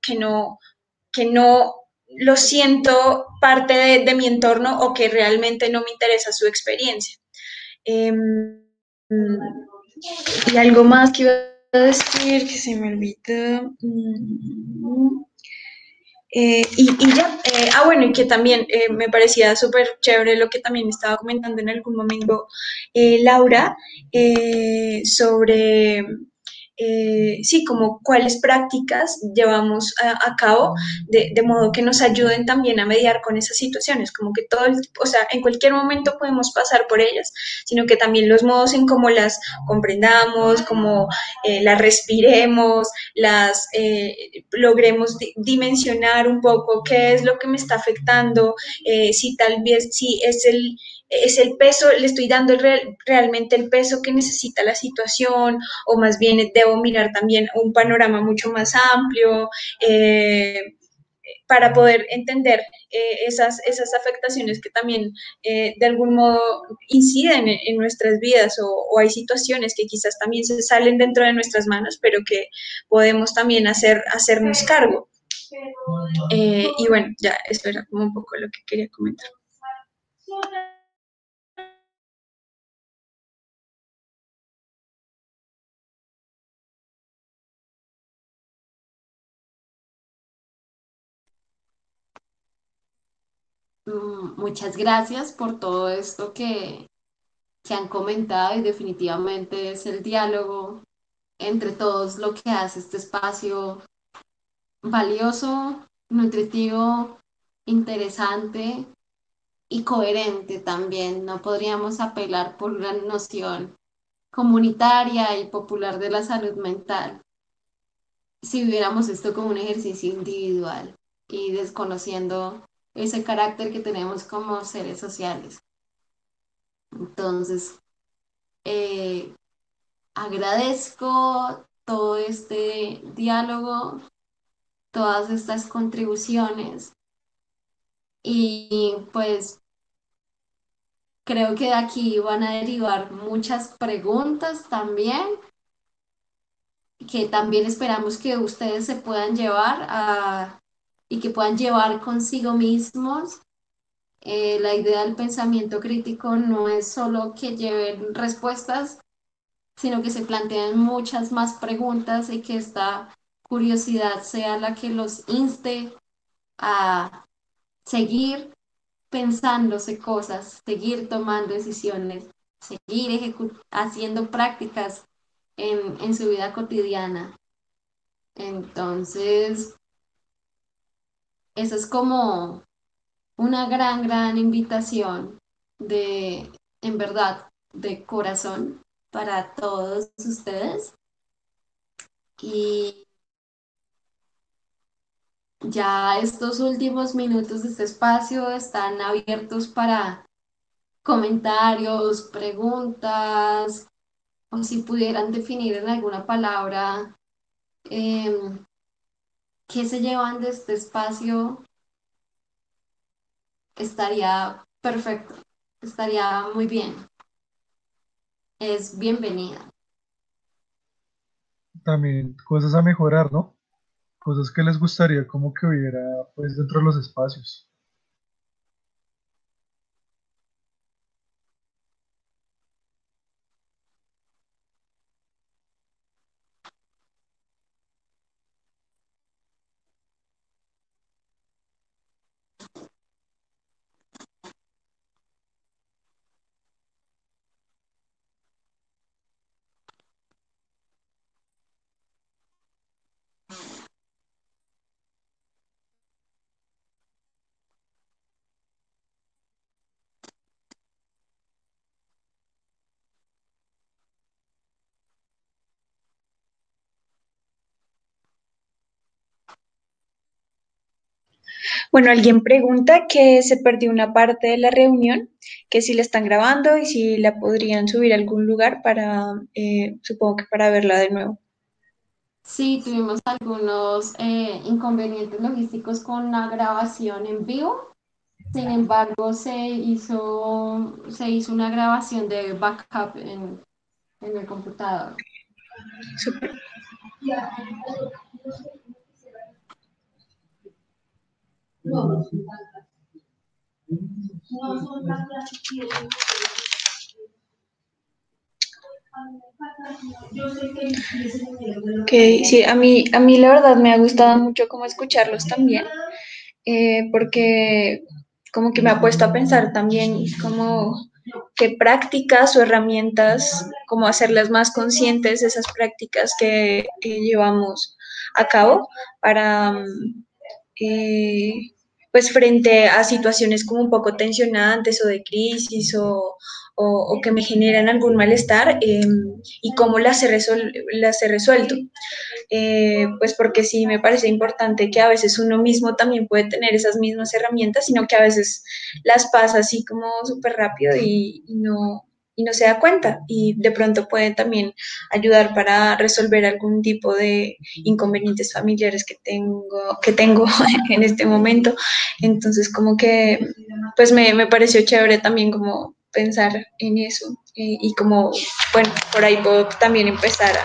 lo siento parte de mi entorno o que realmente no me interesa su experiencia. Eh, y algo más que iba a decir que se me olvidó. Y ya, bueno, y que también me parecía súper chévere lo que también estaba comentando en algún momento Laura sobre sí, como cuáles prácticas llevamos a cabo de modo que nos ayuden también a mediar con esas situaciones, como que todo, o sea, en cualquier momento podemos pasar por ellas, sino que también los modos en cómo las comprendamos, cómo las respiremos, las logremos dimensionar un poco qué es lo que me está afectando, si tal vez, si es el peso, le estoy dando realmente el peso que necesita la situación o más bien debo mirar también un panorama mucho más amplio para poder entender esas afectaciones que también de algún modo inciden en nuestras vidas o, hay situaciones que quizás también se salen dentro de nuestras manos, pero que podemos también hacernos cargo. Y bueno, ya, esto era como un poco lo que quería comentar. Muchas gracias por todo esto que han comentado y definitivamente es el diálogo entre todos lo que hace este espacio valioso, nutritivo, interesante y coherente también. No podríamos apelar por una noción comunitaria y popular de la salud mental si viéramos esto como un ejercicio individual y desconociendo ese carácter que tenemos como seres sociales. Entonces, eh, agradezco todo este diálogo, todas estas contribuciones y pues creo que de aquí van a derivar muchas preguntas también, que también esperamos que ustedes se puedan llevar y que puedan llevar consigo mismos. La idea del pensamiento crítico no es solo que lleven respuestas, sino que se planteen muchas más preguntas y que esta curiosidad sea la que los inste a seguir pensándose cosas, seguir tomando decisiones, seguir haciendo prácticas en su vida cotidiana. Entonces, eso es como una gran, gran invitación de, en verdad, de corazón para todos ustedes. Y ya estos últimos minutos de este espacio están abiertos para comentarios, preguntas, o si pudieran definir en alguna palabra em, qué se llevan de este espacio, estaría perfecto, estaría muy bien. Es bienvenida. También cosas a mejorar, ¿no? Cosas que les gustaría como que hubiera pues dentro de los espacios. Bueno, alguien pregunta que se perdió una parte de la reunión, que si la están grabando y si la podrían subir a algún lugar para, supongo que para verla de nuevo. Sí, tuvimos algunos inconvenientes logísticos con la grabación en vivo. Sin embargo, se hizo una grabación de backup en el computador. Súper. Ok, sí, a mí la verdad me ha gustado mucho como escucharlos también, porque como que me ha puesto a pensar también como qué prácticas o herramientas, cómo hacerlas más conscientes, esas prácticas que llevamos a cabo para, eh, pues frente a situaciones como un poco tensionantes o de crisis o que me generan algún malestar, y cómo las he resuelto. Pues porque sí me parece importante que a veces uno mismo también puede tener esas mismas herramientas, sino que a veces las pasa así como súper rápido y no se da cuenta y de pronto puede también ayudar para resolver algún tipo de inconvenientes familiares que tengo en este momento. Entonces como que pues me pareció chévere también como pensar en eso, y como, bueno, por ahí puedo también empezar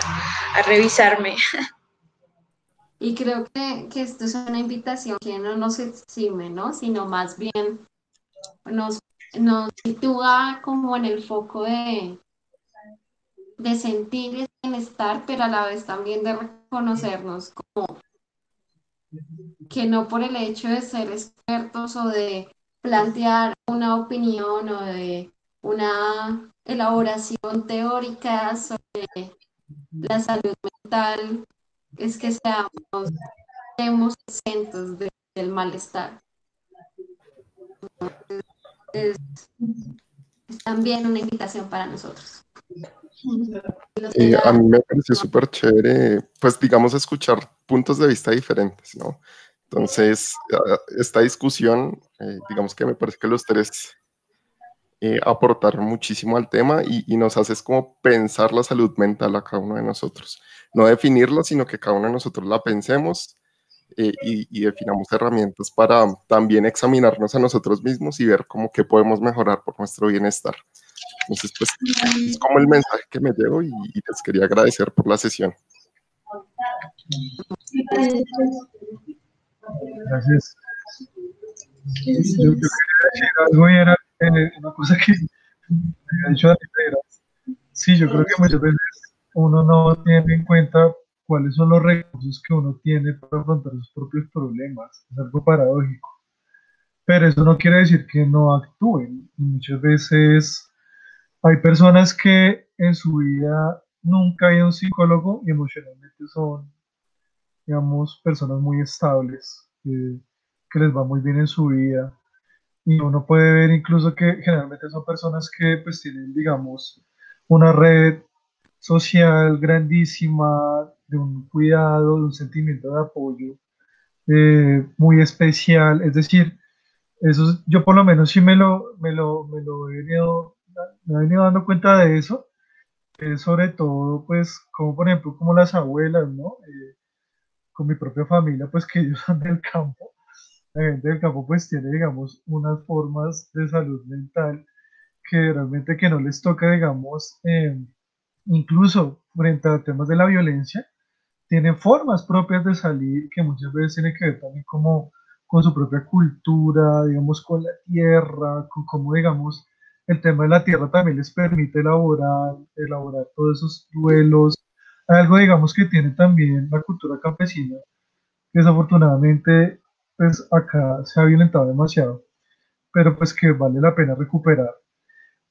a revisarme. Y creo que esto es una invitación que no nos exime, ¿no? Sino más bien nos, nos sitúa como en el foco de sentir ese bienestar, pero a la vez también de reconocernos que no por el hecho de ser expertos o de plantear una opinión o de una elaboración teórica sobre la salud mental, es que estemos exentos del malestar. Es, es también una invitación para nosotros. A mí me pareció súper chévere, pues digamos, escuchar puntos de vista diferentes, ¿no? Entonces, esta discusión, digamos que me parece que los tres aportaron muchísimo al tema y nos hace es como pensar la salud mental a cada uno de nosotros. No definirla, sino que cada uno de nosotros la pensemos y definamos herramientas para también examinarnos a nosotros mismos y ver cómo qué podemos mejorar por nuestro bienestar. Entonces, pues es como el mensaje que me llevo y les quería agradecer por la sesión. Gracias. Yo quería decir algo y era una cosa que me había dicho Daniela, era, sí, yo creo que muchas veces uno no tiene en cuenta cuáles son los recursos que uno tiene para afrontar sus propios problemas. Es algo paradójico. Pero eso no quiere decir que no actúen. Y muchas veces hay personas que en su vida nunca hay un psicólogo y emocionalmente son, digamos, personas muy estables, que les va muy bien en su vida y uno puede ver incluso que generalmente son personas que pues tienen, digamos, una red social grandísima, de un cuidado, de un sentimiento de apoyo muy especial. Es decir, yo por lo menos sí me lo me he venido dando cuenta de eso, sobre todo pues como por ejemplo como las abuelas, ¿no? Con mi propia familia, pues que ellos son del campo. La gente del campo pues tiene, digamos, unas formas de salud mental que realmente que no les toca, digamos, incluso frente a temas de la violencia, tienen formas propias de salir que muchas veces tienen que ver también como con su propia cultura, digamos, con la tierra, con cómo, digamos, el tema de la tierra también les permite elaborar todos esos duelos. Algo, digamos, que tiene también la cultura campesina, que desafortunadamente, pues acá se ha violentado demasiado, pero pues que vale la pena recuperar.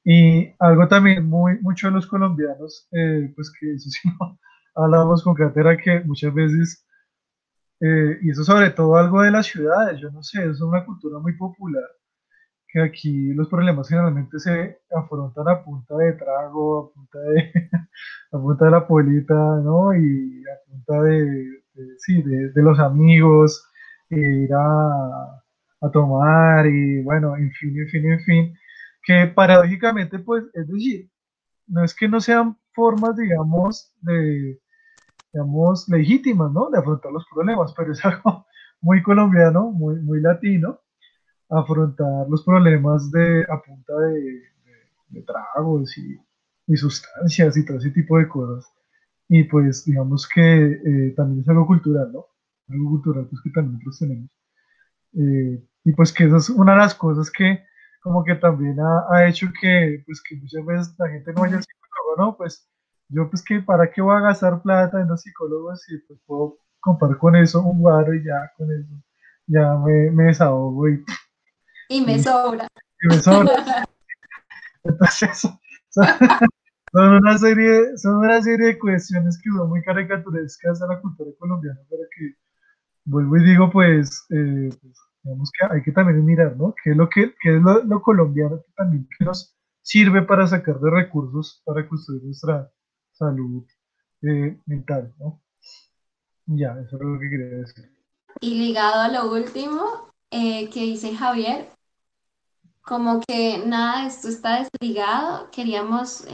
Y algo también mucho de los colombianos, pues que eso sí no hablamos con Cátera, que muchas veces, y eso sobre todo algo de las ciudades, yo no sé, es una cultura muy popular, que aquí los problemas generalmente se afrontan a punta de trago, a punta de, a punta de la polita, ¿no? Y a punta sí, de los amigos, ir a tomar y bueno, en fin, en fin, en fin, que paradójicamente, pues, es decir, no es que no sean formas, digamos, legítimas, ¿no? De afrontar los problemas, pero es algo muy colombiano, muy latino, afrontar los problemas a punta de tragos y sustancias y todo ese tipo de cosas. Y pues digamos que también es algo cultural, ¿no? Algo cultural pues que también nosotros tenemos. Y pues que esa es una de las cosas que como que también ha hecho que pues que muchas veces la gente no vaya al psicólogo, ¿no? Pues yo pues que para qué voy a gastar plata en los psicólogos si pues puedo comprar con eso un guaro y ya con eso ya me desahogo Y me y, sobra. y me sobra. Entonces son, son una serie de cuestiones que son muy caricaturescas a la cultura colombiana para que vuelvo y digo, pues, digamos que hay que también mirar, ¿no? ¿Qué es qué es lo colombiano que también que nos sirve para sacar de recursos para construir nuestra salud mental, ¿no? Ya, eso es lo que quería decir. Y ligado a lo último que dice Javier, como que nada de esto está desligado, queríamos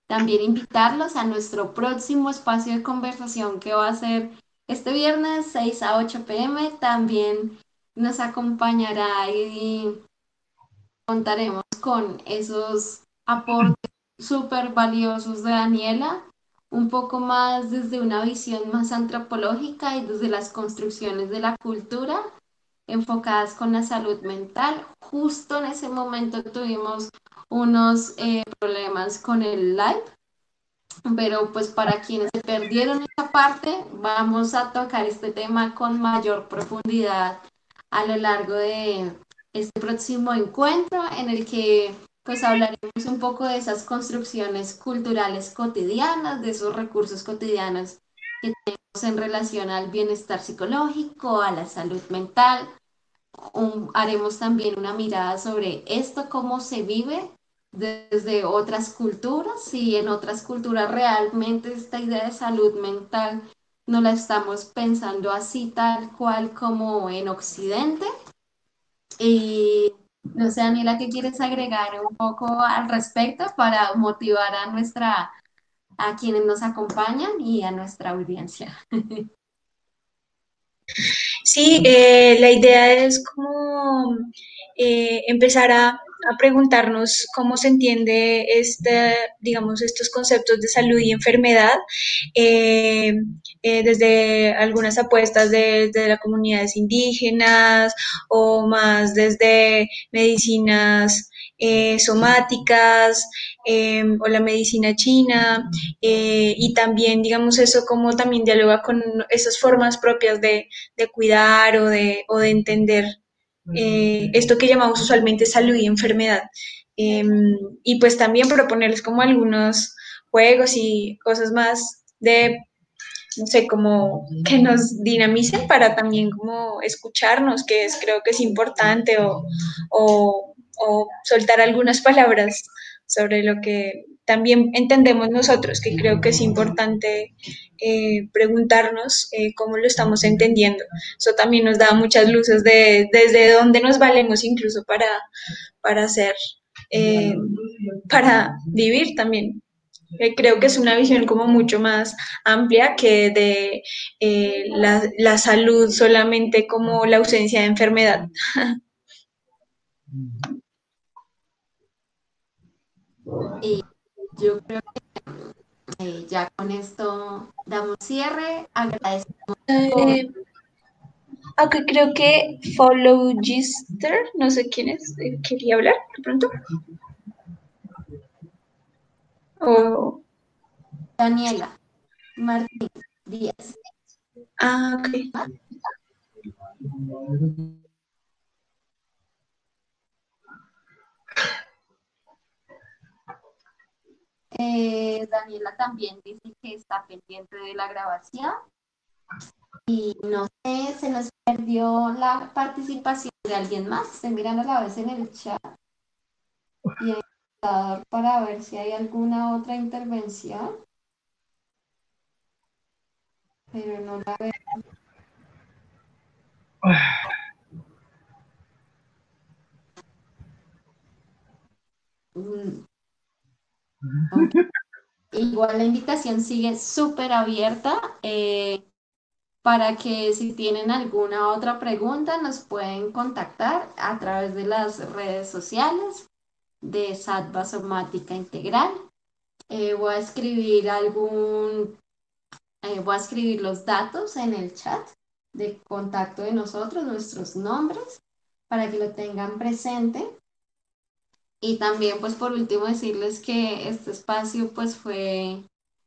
también invitarlos a nuestro próximo espacio de conversación que va a ser este viernes 6 a 8 p.m. También nos acompañará y contaremos con esos aportes súper valiosos de Daniela, un poco más desde una visión más antropológica y desde las construcciones de la cultura enfocadas con la salud mental. Justo en ese momento tuvimos unos problemas con el live, pero pues para quienes se perdieron esa parte, vamos a tocar este tema con mayor profundidad a lo largo de este próximo encuentro en el que pues hablaremos un poco de esas construcciones culturales cotidianas, de esos recursos cotidianos que tenemos en relación al bienestar psicológico, a la salud mental. Haremos también una mirada sobre esto, cómo se vive desde otras culturas y en otras culturas realmente esta idea de salud mental no la estamos pensando así tal cual como en Occidente. Y no sé, Daniela, ¿qué quieres agregar un poco al respecto para motivar a quienes nos acompañan y a nuestra audiencia? Sí, la idea es como empezar a preguntarnos cómo se entiende digamos, estos conceptos de salud y enfermedad eh, desde algunas apuestas de las comunidades indígenas o más desde medicinas somáticas o la medicina china y también, digamos, eso como también dialoga con esas formas propias de cuidar o de entender esto que llamamos usualmente salud y enfermedad. Eh, y pues también proponerles como algunos juegos y cosas más de no sé, como que nos dinamicen para también como escucharnos, que es, creo que es importante, o soltar algunas palabras sobre lo que también entendemos nosotros, que creo que es importante preguntarnos cómo lo estamos entendiendo. Eso también nos da muchas luces de desde dónde nos valemos incluso para hacer, eh, para vivir también. Creo que es una visión como mucho más amplia que de la salud solamente como la ausencia de enfermedad. Y yo creo que ya con esto damos cierre. Agradecemos por... Aunque creo que Follow Gister, no sé quién es, quería hablar de pronto. O... Daniela Martín Díaz. Ah, ok. Daniela también dice que está pendiente de la grabación. Y no sé, se nos perdió la participación de alguien más. Estoy mirando a la vez en el chat y en el computador para ver si hay alguna otra intervención, pero no la veo. Okay. Igual la invitación sigue súper abierta para que si tienen alguna otra pregunta nos pueden contactar a través de las redes sociales de Sattva Somática Integral. Voy a escribir voy a escribir los datos en el chat de contacto de nosotros, nuestros nombres, para que lo tengan presente. Y también, pues por último, decirles que este espacio pues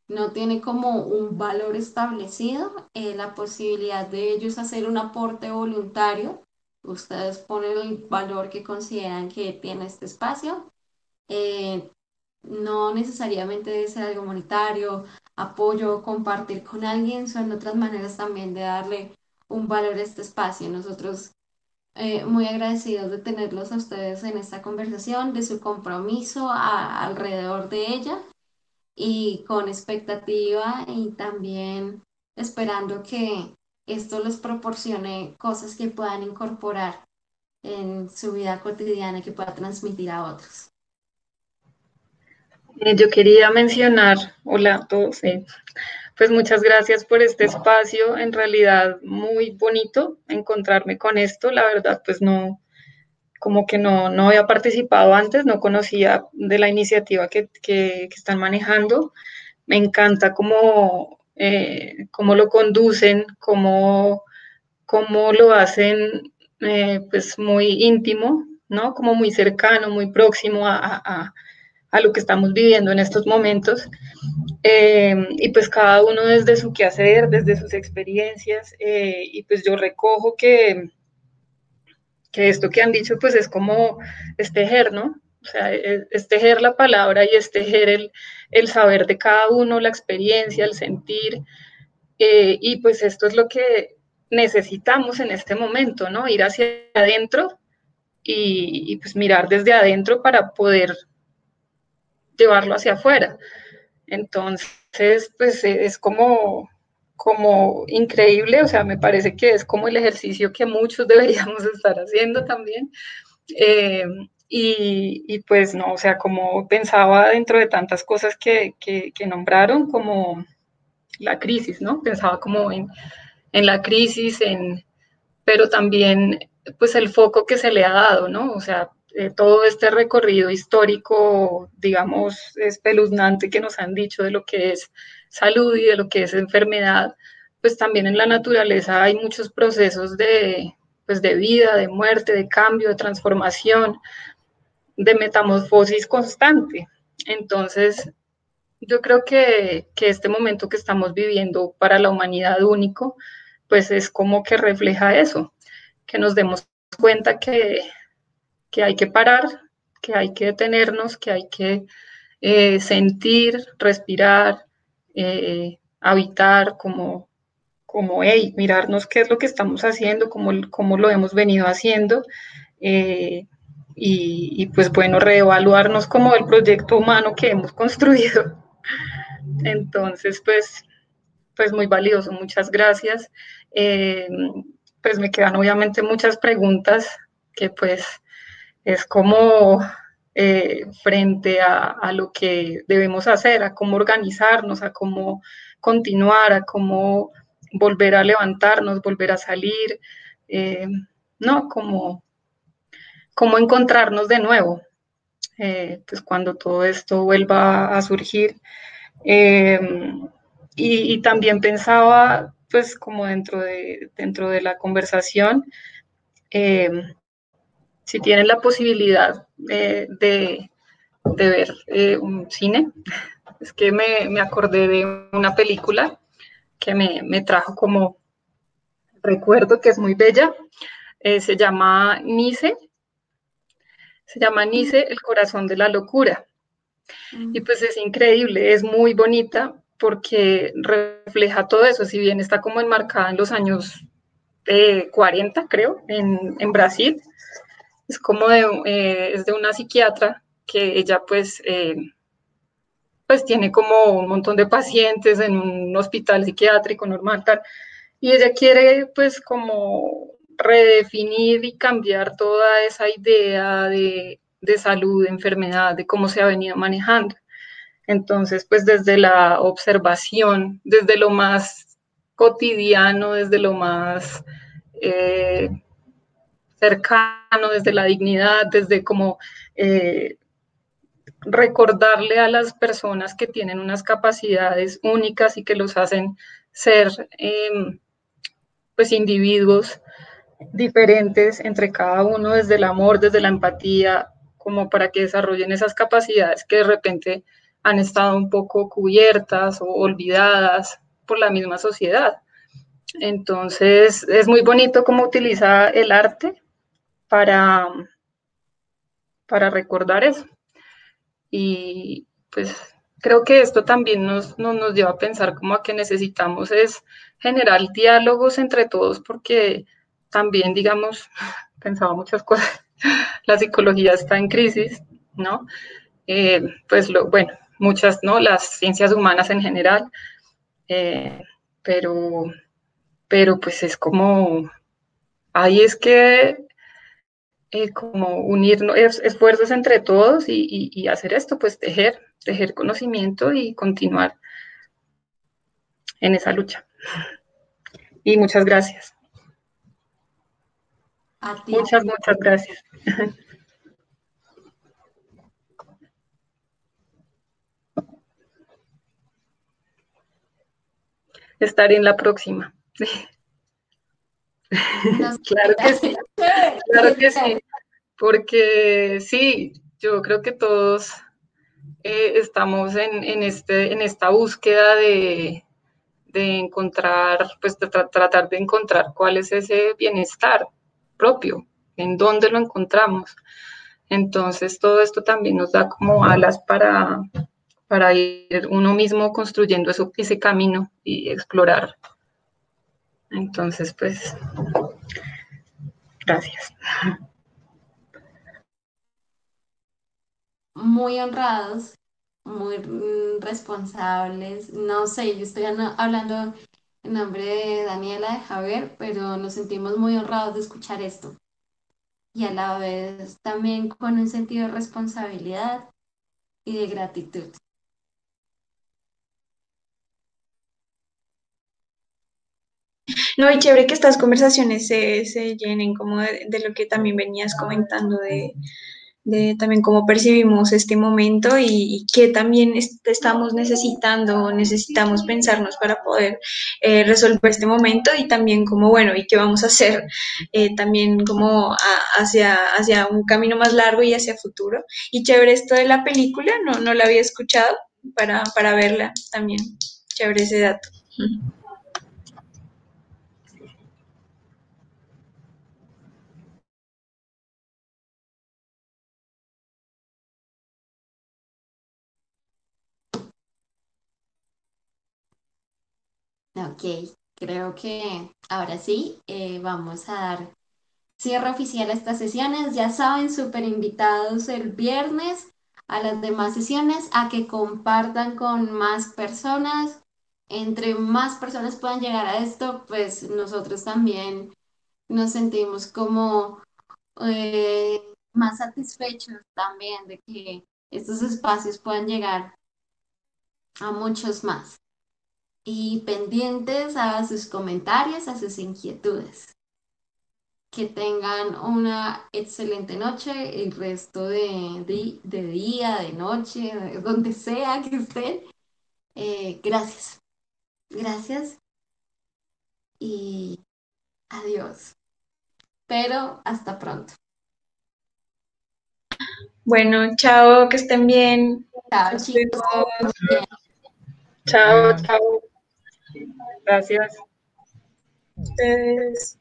no tiene como un valor establecido, la posibilidad de ellos hacer un aporte voluntario. Ustedes ponen el valor que consideran que tiene este espacio. Eh, no necesariamente debe ser algo monetario, apoyo, compartir con alguien, son otras maneras también de darle un valor a este espacio. Nosotros muy agradecidos de tenerlos a ustedes en esta conversación, de su compromiso alrededor de ella y con expectativa y también esperando que esto les proporcione cosas que puedan incorporar en su vida cotidiana y que pueda transmitir a otros. Yo quería mencionar, hola a todos, pues muchas gracias por este espacio, en realidad muy bonito encontrarme con esto, la verdad pues no, como que no había participado antes, no conocía de la iniciativa que están manejando, me encanta cómo lo conducen, cómo lo hacen pues muy íntimo, ¿no? Como muy cercano, muy próximo a lo que estamos viviendo en estos momentos. Y pues cada uno desde su quehacer, desde sus experiencias, y pues yo recojo que esto que han dicho pues es como tejer, ¿no? O sea, es tejer la palabra y es tejer el saber de cada uno, la experiencia, el sentir, y pues esto es lo que necesitamos en este momento, ¿no? Ir hacia adentro y pues mirar desde adentro para poder llevarlo hacia afuera. Entonces, pues es como increíble, o sea, me parece que es como el ejercicio que muchos deberíamos estar haciendo también. Y pues no, o sea, como pensaba dentro de tantas cosas que nombraron, como la crisis, ¿no? Pensaba como en la crisis, pero también pues el foco que se le ha dado, ¿no? O sea, todo este recorrido histórico, digamos, espeluznante que nos han dicho de lo que es salud y de lo que es enfermedad, pues también en la naturaleza hay muchos procesos pues de vida, de muerte, de cambio, de transformación, de metamorfosis constante. Entonces, yo creo que este momento que estamos viviendo para la humanidad único, pues es como que refleja eso, que nos demos cuenta que hay que parar, que hay que detenernos, que hay que sentir, respirar, habitar, hey, mirarnos qué es lo que estamos haciendo, cómo lo hemos venido haciendo, y pues bueno, reevaluarnos como el proyecto humano que hemos construido. Entonces, pues muy valioso, muchas gracias. Pues me quedan obviamente muchas preguntas que pues es como frente a lo que debemos hacer, a cómo organizarnos, a cómo continuar, a cómo volver a levantarnos, volver a salir, ¿no? Cómo encontrarnos de nuevo, pues cuando todo esto vuelva a surgir. Y también pensaba, pues como dentro de la conversación, si tienen la posibilidad de ver un cine, es que me acordé de una película que me trajo como recuerdo, que es muy bella, se llama Nice, El corazón de la locura. Y pues es increíble, es muy bonita porque refleja todo eso, si bien está como enmarcada en los años 40, creo, en Brasil, es como es de una psiquiatra que ella pues tiene como un montón de pacientes en un hospital psiquiátrico normal, tal, y ella quiere pues como redefinir y cambiar toda esa idea de salud, de enfermedad, de cómo se ha venido manejando. Entonces, pues desde la observación, desde lo más cotidiano, desde lo más cercano, desde la dignidad, desde como recordarle a las personas que tienen unas capacidades únicas y que los hacen ser pues individuos diferentes entre cada uno, desde el amor, desde la empatía, como para que desarrollen esas capacidades que de repente han estado un poco cubiertas o olvidadas por la misma sociedad. Entonces, es muy bonito cómo utiliza el arte para, para recordar eso. Y pues creo que esto también nos lleva a pensar como a que necesitamos es generar diálogos entre todos, porque también, digamos, pensaba muchas cosas, la psicología está en crisis, ¿no? Pues bueno, muchas, ¿no? Las ciencias humanas en general, eh, pero, pero pues es como, ahí es que como unir esfuerzos entre todos y hacer esto, pues tejer conocimiento y continuar en esa lucha. Y muchas gracias. A ti. Muchas gracias. Estaré en la próxima. Claro que sí, porque sí, yo creo que todos estamos en esta búsqueda de encontrar, pues tratar de encontrar cuál es ese bienestar propio, en dónde lo encontramos. Entonces, todo esto también nos da como alas para ir uno mismo construyendo ese camino y explorar. Entonces, pues, gracias. Muy honrados, muy responsables. No sé, yo estoy hablando en nombre de Daniela, de Javier, pero nos sentimos muy honrados de escuchar esto. Y a la vez también con un sentido de responsabilidad y de gratitud. No, y chévere que estas conversaciones se llenen como de lo que también venías comentando, de también cómo percibimos este momento y qué también estamos necesitando, necesitamos pensarnos para poder resolver este momento y también como, bueno, y qué vamos a hacer también como hacia un camino más largo y hacia futuro. Y chévere esto de la película, no la había escuchado para verla también. Chévere ese dato. Ok, creo que ahora sí vamos a dar cierre oficial a estas sesiones. Ya saben, súper invitados el viernes a las demás sesiones, a que compartan con más personas. Entre más personas puedan llegar a esto, pues nosotros también nos sentimos como eh, más satisfechos también de que estos espacios puedan llegar a muchos más. Y pendientes a sus comentarios, a sus inquietudes. Que tengan una excelente noche, el resto de día, de noche, de donde sea que estén. Gracias, gracias y adiós. Pero hasta pronto. Bueno, chao, que estén bien. Chao, Nos chicos. vemos. Bien. Chao, chao. Gracias. Ustedes.